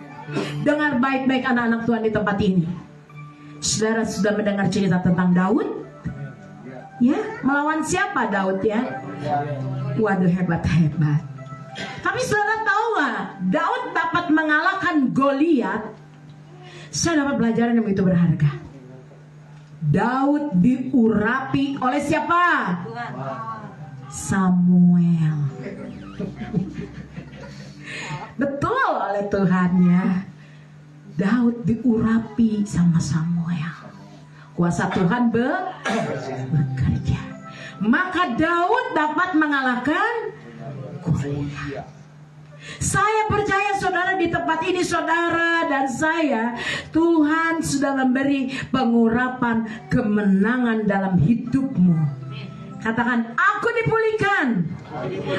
C: Dengar baik-baik anak-anak Tuhan di tempat ini. Saudara sudah mendengar cerita tentang Daud? Ya, melawan siapa Daud ya? Waduh, hebat-hebat. Tapi saudara tahu gak, Daud dapat mengalahkan Goliat. Saya dapat pelajaran yang begitu berharga. Daud diurapi oleh siapa?
A: Tuhan.
C: Samuel. Betul, oleh Tuhan ya. Daud diurapi sama Samuel. Kuasa Tuhan bekerja. Maka Daud dapat mengalahkan Goliat. Saya percaya saudara di tempat ini, saudara dan saya, Tuhan sudah memberi pengurapan kemenangan dalam hidupmu. Katakan, aku dipulihkan,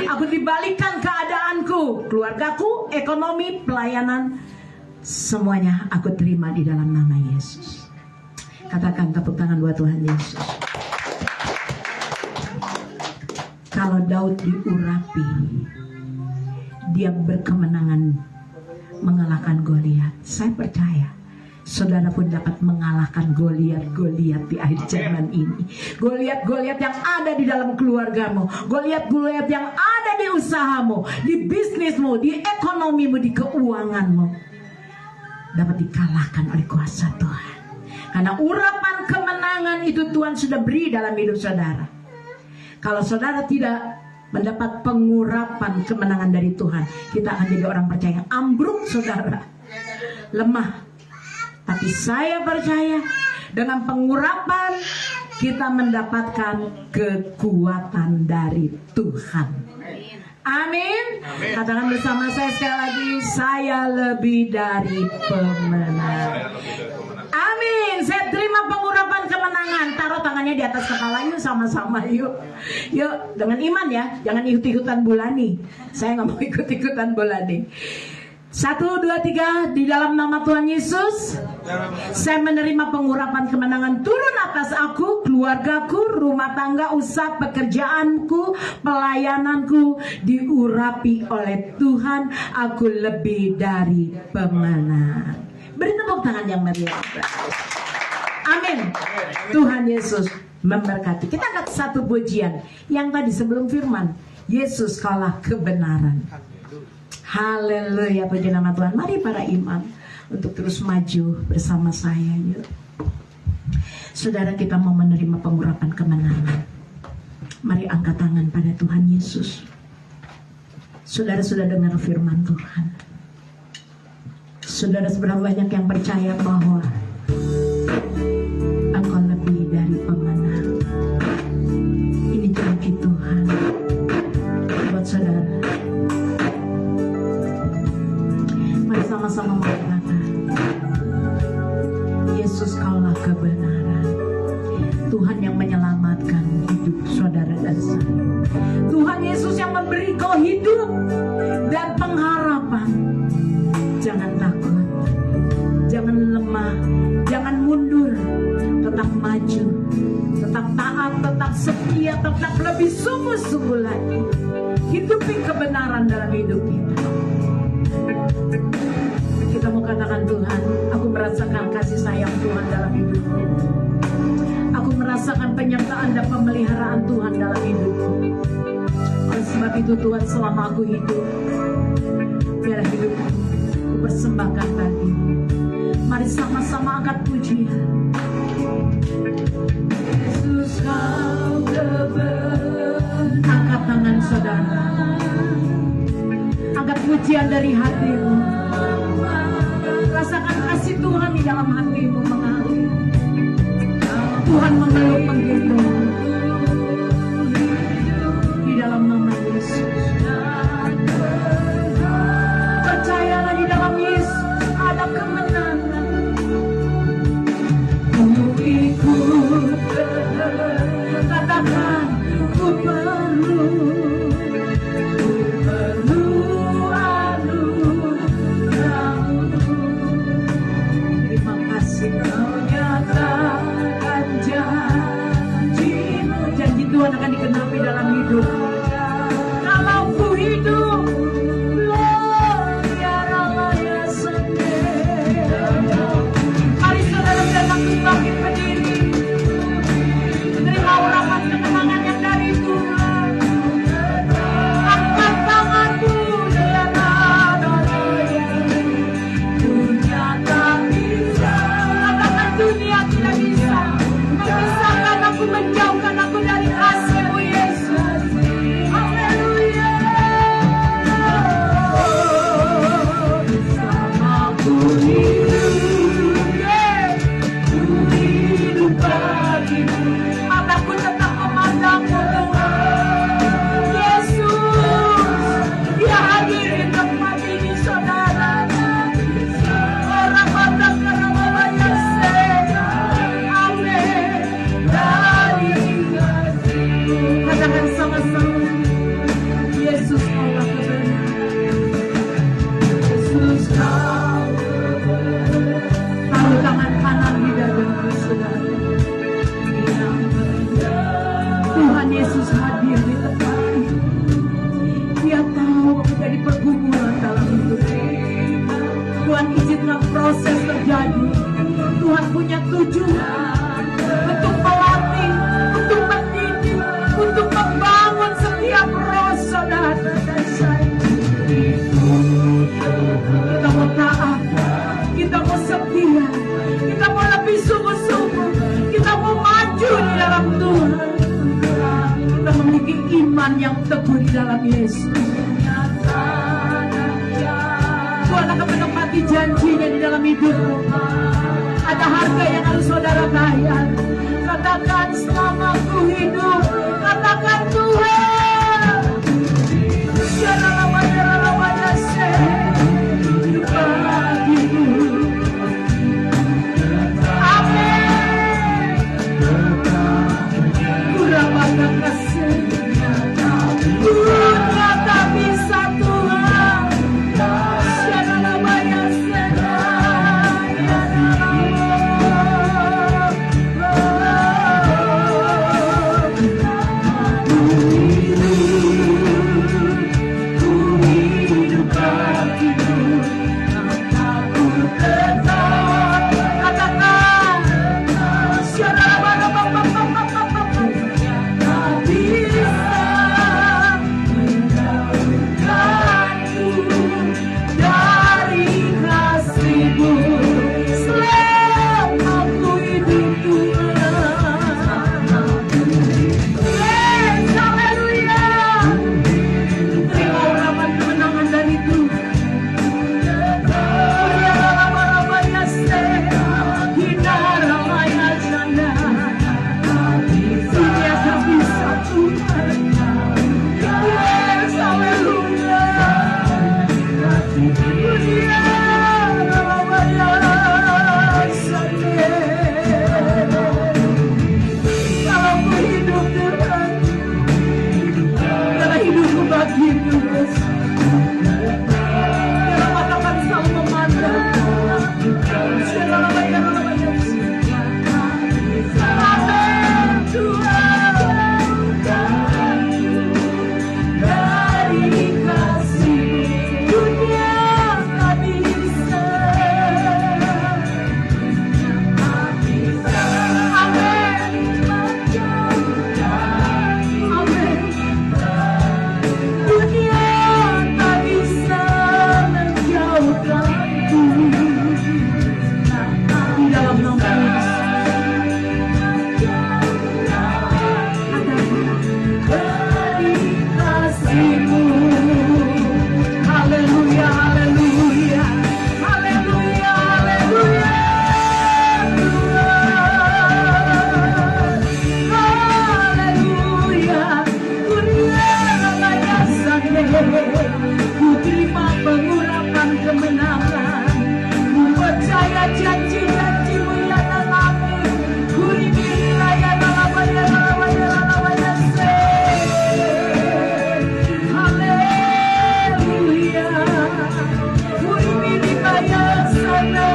C: aku dibalikan keadaanku, keluargaku, ekonomi, pelayanan, semuanya aku terima di dalam nama Yesus. Katakan, tepuk tangan buat Tuhan Yesus. Kalau Daud diurapi, dia berkemenangan mengalahkan Goliat. Saya percaya saudara pun dapat mengalahkan Goliat di akhir zaman ini. Goliat yang ada di dalam keluargamu, Goliat yang ada di usahamu, di bisnismu, di ekonomimu, di keuanganmu, dapat dikalahkan oleh kuasa Tuhan. Karena urapan kemenangan itu Tuhan sudah beri dalam hidup saudara. Kalau saudara tidak mendapat pengurapan kemenangan dari Tuhan, kita akan jadi orang percaya yang ambruk saudara, lemah. Tapi saya percaya dengan pengurapan kita mendapatkan kekuatan dari Tuhan. Amin. Katakan bersama saya sekali lagi, saya lebih dari pemenang. Amin. Saya terima pengurapan kemenangan. Taruh tangannya di atas kepala, yuk sama-sama yuk. Yuk dengan iman ya, jangan ikut-ikutan Bulani. Saya nggak mau ikut-ikutan Bulani. 1, 2, 3, di dalam nama Tuhan Yesus, saya menerima pengurapan kemenangan turun atas aku, keluargaku, rumah tangga, usaha, pekerjaanku, pelayananku diurapi oleh Tuhan. Aku lebih dari pemenang. Beri tepuk tangan yang meriah. Amin. Tuhan Yesus memberkati. Kita angkat satu pujian yang tadi sebelum firman, Yesus kalah kebenaran. Haleluya, puji nama Tuhan. Mari para imam untuk terus maju bersama saya yuk. Saudara, kita mau menerima pengurapan kemenangan. Mari angkat tangan pada Tuhan Yesus. Saudara sudah dengar firman Tuhan. Saudara seberapa banyak yang percaya bahwa engkau lebih dari pemenang. Ini janji yang memberi kau hidup dan pengharapan. Jangan takut, jangan lemah, jangan mundur, tetap maju, tetap taat, tetap setia, tetap lebih sungguh-sungguh lagi. Hidupi kebenaran dalam hidup kita. Kita mau katakan, Tuhan, aku merasakan kasih sayang Tuhan dalam hidupku. Aku merasakan penyertaan dan pemeliharaan Tuhan dalam hidupku. Oleh sebab itu Tuhan, selama aku hidup, biarlah hidupku aku persembahkan bagi. Mari sama-sama angkat pujian. Yesus, kau kebenaran. Angkat tangan saudara, angkat pujian dari hatimu. Rasakan kasih Tuhan di dalam hatimu mengalir. Tuhan memeluk menggendong di dalam nama Yesus. Percayalah di dalam Yesus ada kemenangan. Untuk ikut, katakan ku perlu anugerahmu. Terima kasih kau nyatakan janji-Mu. Janji Tuhan akan digenapi dalam hidup. Kalau ku hidup, biarlah ya sendiri. Mari saudara datang bangkit berdiri. Terima urapan kemenangan yang dari Tuhan. Angkat tanganmu, dunia tak bisa. Katakan dunia tidak bisa memisahkan aku, menjauhkan aku dari kasih-Mu Yesus. Haleluya. Bersamaku hidup bagimu. Mataku tetap memandangmu Tuhan. Yesus, Dia hadir di tempat ini saudara. Orang batang karena banyak amin. Dari katakan sama-sama, Yesus Allah kebenaran. Yesus kau kebenaran. Taruh tangan kanan di dadamu saudara. Tuhan Yesus hadir di tempat ini. Dia tahu menjadi pergumulan dalam hidup kita. Tuhan izinkan proses terjadi. Tuhan punya tujuan untuk melatih, untuk mendidik, untuk membangun setiap roh saudara dan saya. Kita mau taat, kita mau setia, kita mau lebih sungguh-sungguh, kita mau maju di dalam Tuhan. Kita memiliki iman yang teguh di dalam Yesus. Tuhan akan menepati janjinya di dalam hidupmu. Ada harga yang harus saudara bayar. Katakan, selama ku hidup, katakan Tuhan, hidup bagimu. Amin. Kurang kasih, dunia tak bisa Tuhan. kasih-Mu. Haleluya, haleluya, haleluya, haleluya. Haleluya, Kuriya Sande. Ku terima pengurapan kemenangan, ku percaya janji-janji-Mu ya Nabi. Kuriya ya lalabaya lalabaya lalabaya se. Haleluya, Kuriya sana.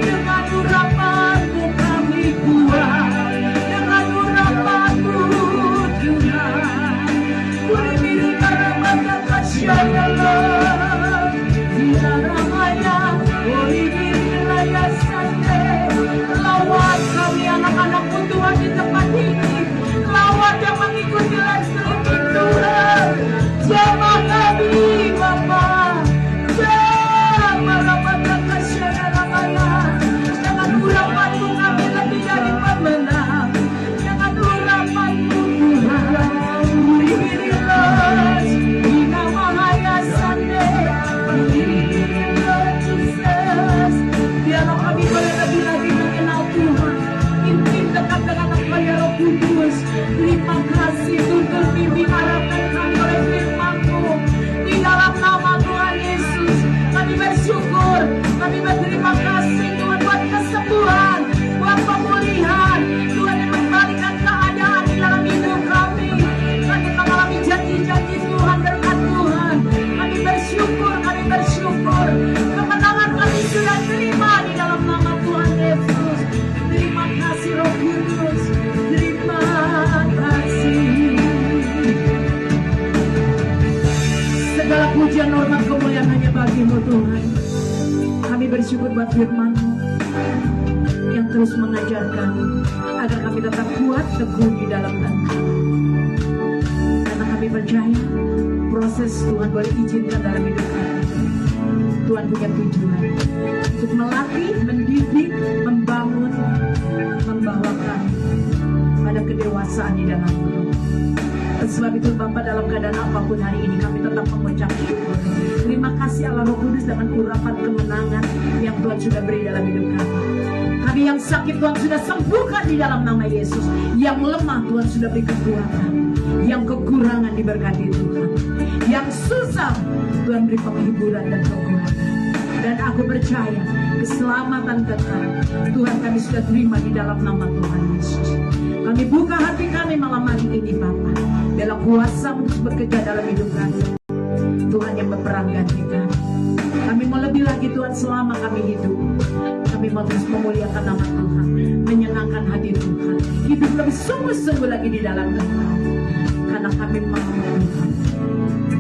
C: Dengan urapan-Mu kami kuat, dengan urapan-Mu Tuhan. Kuriya lalabaya kasyayala. Lawat kami anak-anak-Mu Tuhan di tempat ini. Lawat yang mengikuti live streaming Tuhan. Jemaah kami Bapa. Dengan urapan-Mu kami lebih dari pemenang. Dengan urapan-Mu Tuhan. Berilah di nama Maya Sande. Biarlah kami boleh lebih lagi mengenal Tuhan, intim dekat dengan Engkau Roh Kudus. Terima kasih untuk bimbing arahkan kami oleh firman-Mu di dalam nama Tuhan Yesus. Kami bersyukur, kami berterima kasih Tuhan buat kesembuhan, buat pemulihan, Tuhan yang membalikan keadaan di dalam hidup kami. Kami mengalami janji-janji Tuhan, berkat Tuhan. Kami bersyukur, kami bersyukur. Kemenangan kami sudah terima di dalam nama Tuhan Yesus. Terima kasih Roh Kudus. Terima kasih. Segala pujian, hormat, kemuliaan hanya bagi-Mu Tuhan. Kami bersyukur buat firman-Mu yang terus mengajarkan agar kami tetap kuat teguh di dalam Engkau. Karena kami percaya proses Tuhan boleh izinkan dalam hidup kami. Tuhan punya tujuan untuk melatih, mendidik, membangun, membawa kami pada kedewasaan di dalam Roh. Sebab itu Bapa, dalam keadaan apapun hari ini kami tetap mengucap syukur. Terima kasih Allah Roh Kudus dengan urapan kemenangan yang Tuhan sudah beri dalam hidup kami. Kami yang sakit Tuhan sudah sembuhkan di dalam nama Yesus. Yang lemah Tuhan sudah beri kekuatan. Yang kekurangan diberkati Tuhan. Yang susah Tuhan beri penghiburan dan kekuatan. Dan aku percaya keselamatan kekal Tuhan kami sudah terima di dalam nama Tuhan Yesus. Kami buka hati kami malam hari ini Bapa, dalam kuasa untuk bekerja dalam hidup kami. Tuhan yang berperang ganti kami. Kami mau lebih lagi Tuhan selama kami hidup. Kami mau terus memuliakan nama Tuhan, menyenangkan hati Tuhan. Hidup lebih sungguh-sungguh lagi di dalam Engkau. Karena kami mau Tuhan,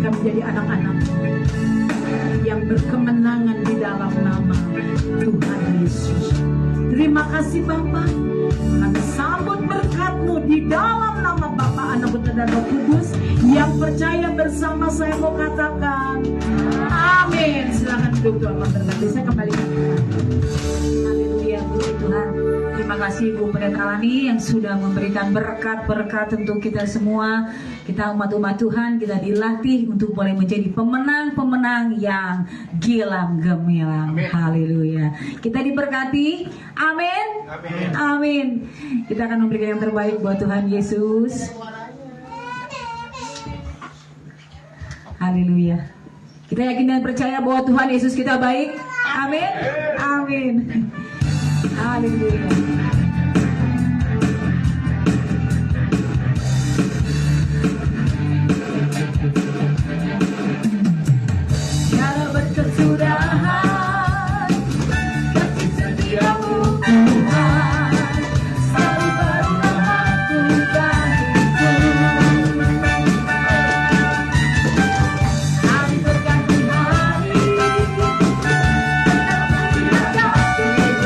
C: kami jadi anak-anak yang berkemenangan di dalam nama Tuhan Yesus. Terima kasih Bapa. Kami sambut berkat-Mu di dalam nama Bapa, Anak, dan Roh Kudus. Yang percaya bersama saya mau katakan amin. Silakan duduk, Tuhan memberkati. Saya kembali ke Tuhan.
A: Haleluya, puji Tuhan. Terima kasih Ibu Pendeta Lani yang sudah memberikan berkat-berkat untuk kita semua. Kita umat-umat Tuhan, kita dilatih untuk boleh menjadi pemenang-pemenang yang gilang gemilang. Haleluya. Kita diberkati. Amin.
B: Amin.
A: Amin. Kita akan memberikan yang terbaik buat Tuhan Yesus. Haleluya. Kita yakin dan percaya bahwa Tuhan Yesus kita baik. Amin. Amin. Haleluya. Segala berkat sudahan, kasih setiamu Tuhan, selalu berlakukan itu. Hari berganti hari, dengan kasih-Mu.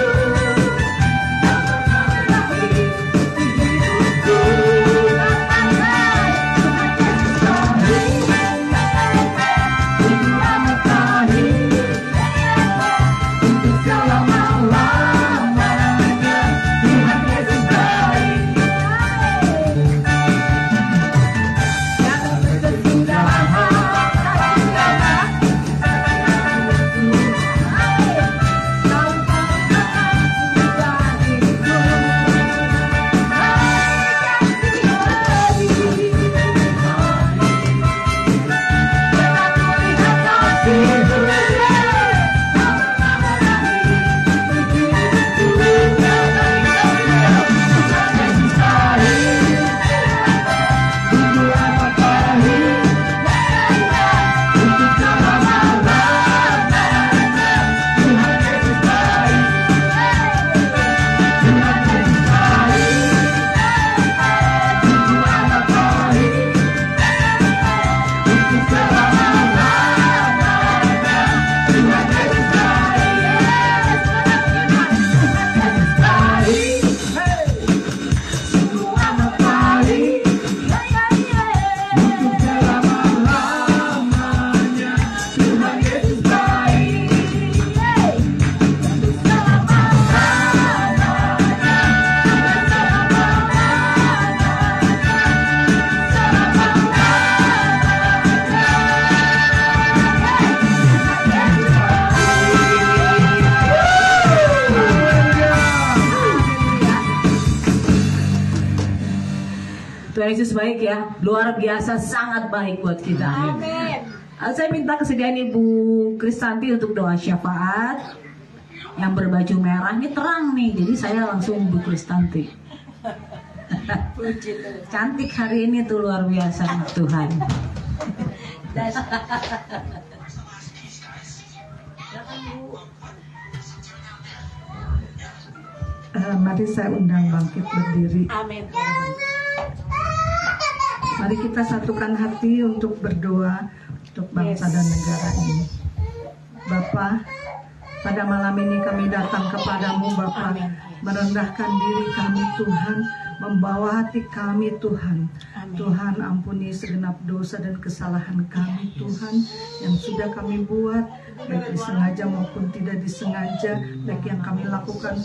C: Tuhan Yesus baik ya, luar biasa, sangat baik buat kita.
A: Amin.
C: Saya minta kesediaan Ibu Kristanti untuk doa syafaat. Yang berbaju merah ini terang nih, jadi saya langsung Ibu Kristanti. Cantik hari ini tuh, luar biasa Tuhan.
D: Mari saya undang bangkit berdiri.
A: Amin.
D: Mari kita satukan hati untuk berdoa untuk bangsa dan negara ini. Bapa, pada malam ini kami datang kepadamu Bapa, merendahkan diri kami Tuhan, membawa hati kami Tuhan. Tuhan, ampuni segenap dosa dan kesalahan kami Tuhan yang sudah kami buat, baik disengaja maupun tidak disengaja, baik yang kami lakukan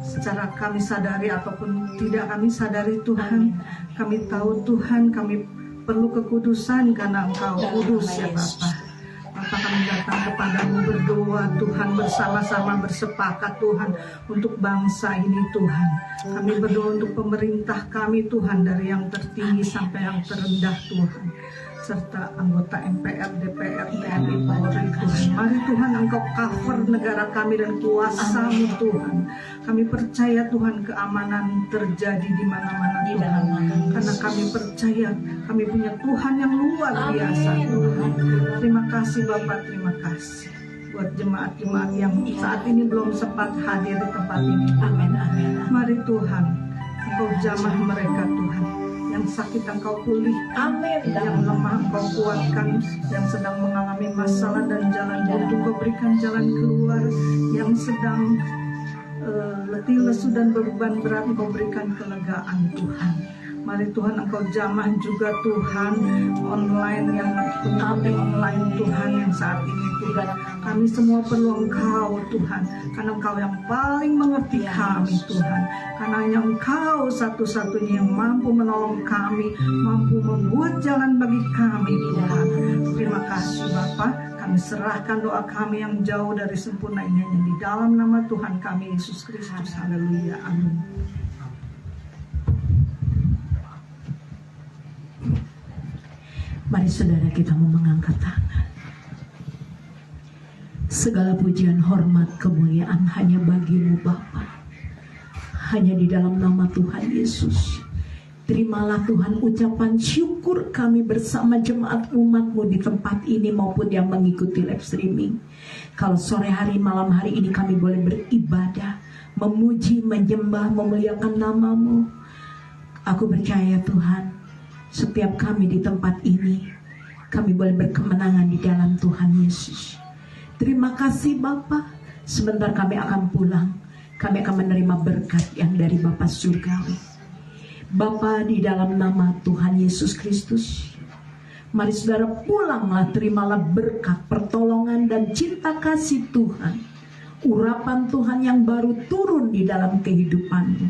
D: secara kami sadari ataupun tidak kami sadari Tuhan. Kami tahu Tuhan kami perlu kekudusan karena Engkau kudus ya Bapa. Maka kami datang kepadamu berdoa Tuhan, bersama-sama bersepakat Tuhan untuk bangsa ini Tuhan. Kami berdoa untuk pemerintah kami Tuhan, dari yang tertinggi sampai yang terendah Tuhan, serta anggota MPR, DPR, TNI, Polri Tuhan. Mari Tuhan Engkau cover negara kami dan kuasa-Mu Tuhan. Kami percaya Tuhan keamanan terjadi di mana-mana Tuhan. Karena kami percaya kami punya Tuhan yang luar biasa Tuhan. Terima kasih Bapak, terima kasih buat jemaat-jemaat yang saat ini belum sempat hadir di tempat ini.
C: Amin, amin.
D: Mari Tuhan, Engkau jamah mereka Tuhan. Yang sakit Engkau pulihkan,
C: Amin.
D: yang lemah Engkau kuatkan, yang sedang mengalami masalah dan jalan buntu Kau berikan jalan keluar, yang sedang letih lesu dan beban berat Kau berikan kelegaan Tuhan. Mari Tuhan Engkau jamah juga Tuhan online yang pendamping online Tuhan yang saat ini Tuhan. Kami semua perlu Engkau Tuhan, karena Engkau yang paling mengerti kami Tuhan. Karena hanya Engkau satu-satunya yang mampu menolong kami, mampu membuat jalan bagi kami Tuhan. Terima kasih Bapa. Kami serahkan doa kami yang jauh dari sempurna ini hanya di dalam nama Tuhan kami Yesus Kristus. Haleluya. Amin.
C: Mari saudara kita mau mengangkat tangan. Segala pujian, hormat, kemuliaan hanya bagi-Mu Bapa. Hanya di dalam nama Tuhan Yesus. Terimalah Tuhan ucapan syukur kami bersama jemaat umat-Mu di tempat ini maupun yang mengikuti live streaming. Kalau sore hari, malam hari ini kami boleh beribadah, memuji, menyembah, memuliakan nama-Mu. Aku percaya Tuhan, setiap kami di tempat ini, kami boleh berkemenangan di dalam Tuhan Yesus. Terima kasih Bapa. Sebentar kami akan pulang. Kami akan menerima berkat yang dari Bapa Surgawi. Bapa, di dalam nama Tuhan Yesus Kristus, mari saudara pulanglah, terimalah berkat, pertolongan dan cinta kasih Tuhan. Urapan Tuhan yang baru turun di dalam kehidupanmu.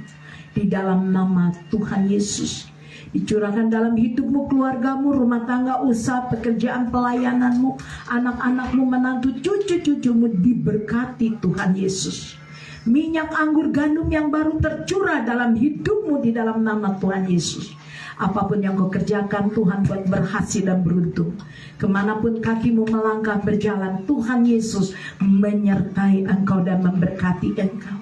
C: Di dalam nama Tuhan Yesus. Dicurahkan dalam hidupmu, keluargamu, rumah tangga, usaha, pekerjaan, pelayananmu, anak-anakmu, menantu, cucu-cucumu diberkati Tuhan Yesus. Minyak anggur gandum yang baru tercurah dalam hidupmu di dalam nama Tuhan Yesus. Apapun yang kau kerjakan, Tuhan buat berhasil dan beruntung. Kemanapun kakimu melangkah berjalan, Tuhan Yesus menyertai engkau dan memberkati engkau.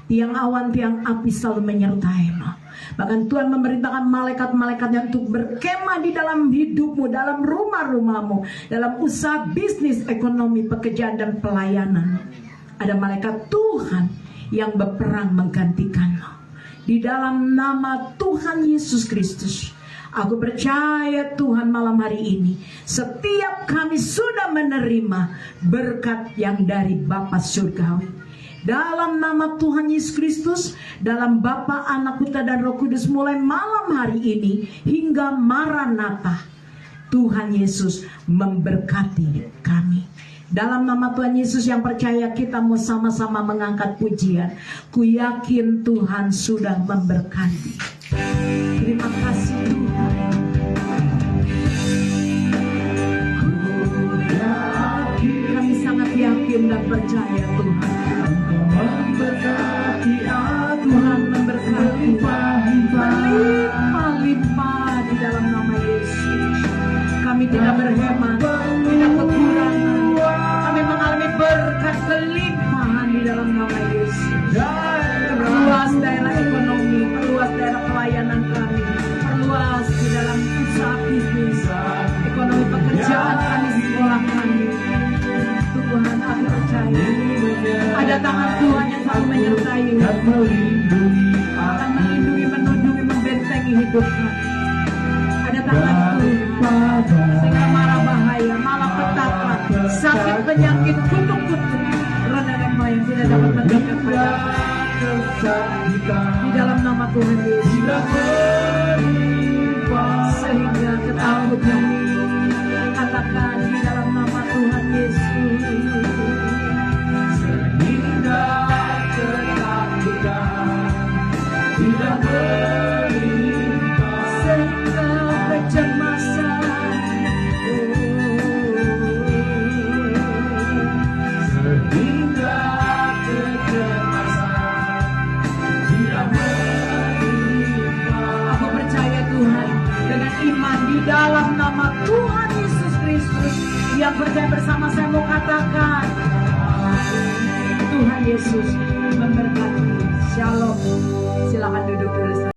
C: Tiang awan, tiang api selalu menyertai-Mu. Bahkan Tuhan memerintahkan malaikat-malaikatnya untuk berkemah di dalam hidupmu, dalam rumah-rumahmu, dalam usaha, bisnis, ekonomi, pekerjaan, dan pelayanan. Ada malaikat Tuhan yang berperang menggantikanmu. Di dalam nama Tuhan Yesus Kristus, aku percaya Tuhan malam hari ini, setiap kami sudah menerima berkat yang dari Bapa Surgawi. Dalam nama Tuhan Yesus Kristus, dalam Bapa, Anak, Putra, dan Roh Kudus, mulai malam hari ini hingga Maranatha, Tuhan Yesus memberkati kami. Dalam nama Tuhan Yesus yang percaya, kita mau sama-sama mengangkat pujian. Ku yakin Tuhan sudah memberkati. Terima kasih Tuhan. Kami sangat yakin dan percaya Tuhan. Tuhan memberkati, berlimpah-limpah di tidak berhemat, tidak kekurangan. Kami mengalami berkat kelimpahan di dalam nama Yesus. Perluas daerah ekonomi, perluas daerah pelayanan kami, perluas di dalam usaha bisnis, ekonomi pekerjaan kami, sekolah kami. Tuhan, aku percaya ada tangan Tuhan yang selalu menyertai, akan melindungi, menunjungi, membentengi hidup kami. Ada tangan Tuhan sehingga marah bahaya, malapetaka, sakit, penyakit, kutuk-kutuk, renang yang tidak dapat mendekat pada di dalam nama Tuhan Yesus. Sehingga ketakutan katakan di dalam nama Tuhan Yesus. Sehingga ketakutan tidak berlimpah, sehingga kecemasan, sehingga kecemasan tidak berlimpah. Aku percaya Tuhan, dengan iman di dalam nama Tuhan Yesus Kristus, yang percaya bersama saya mau katakan, Tuhan Yesus,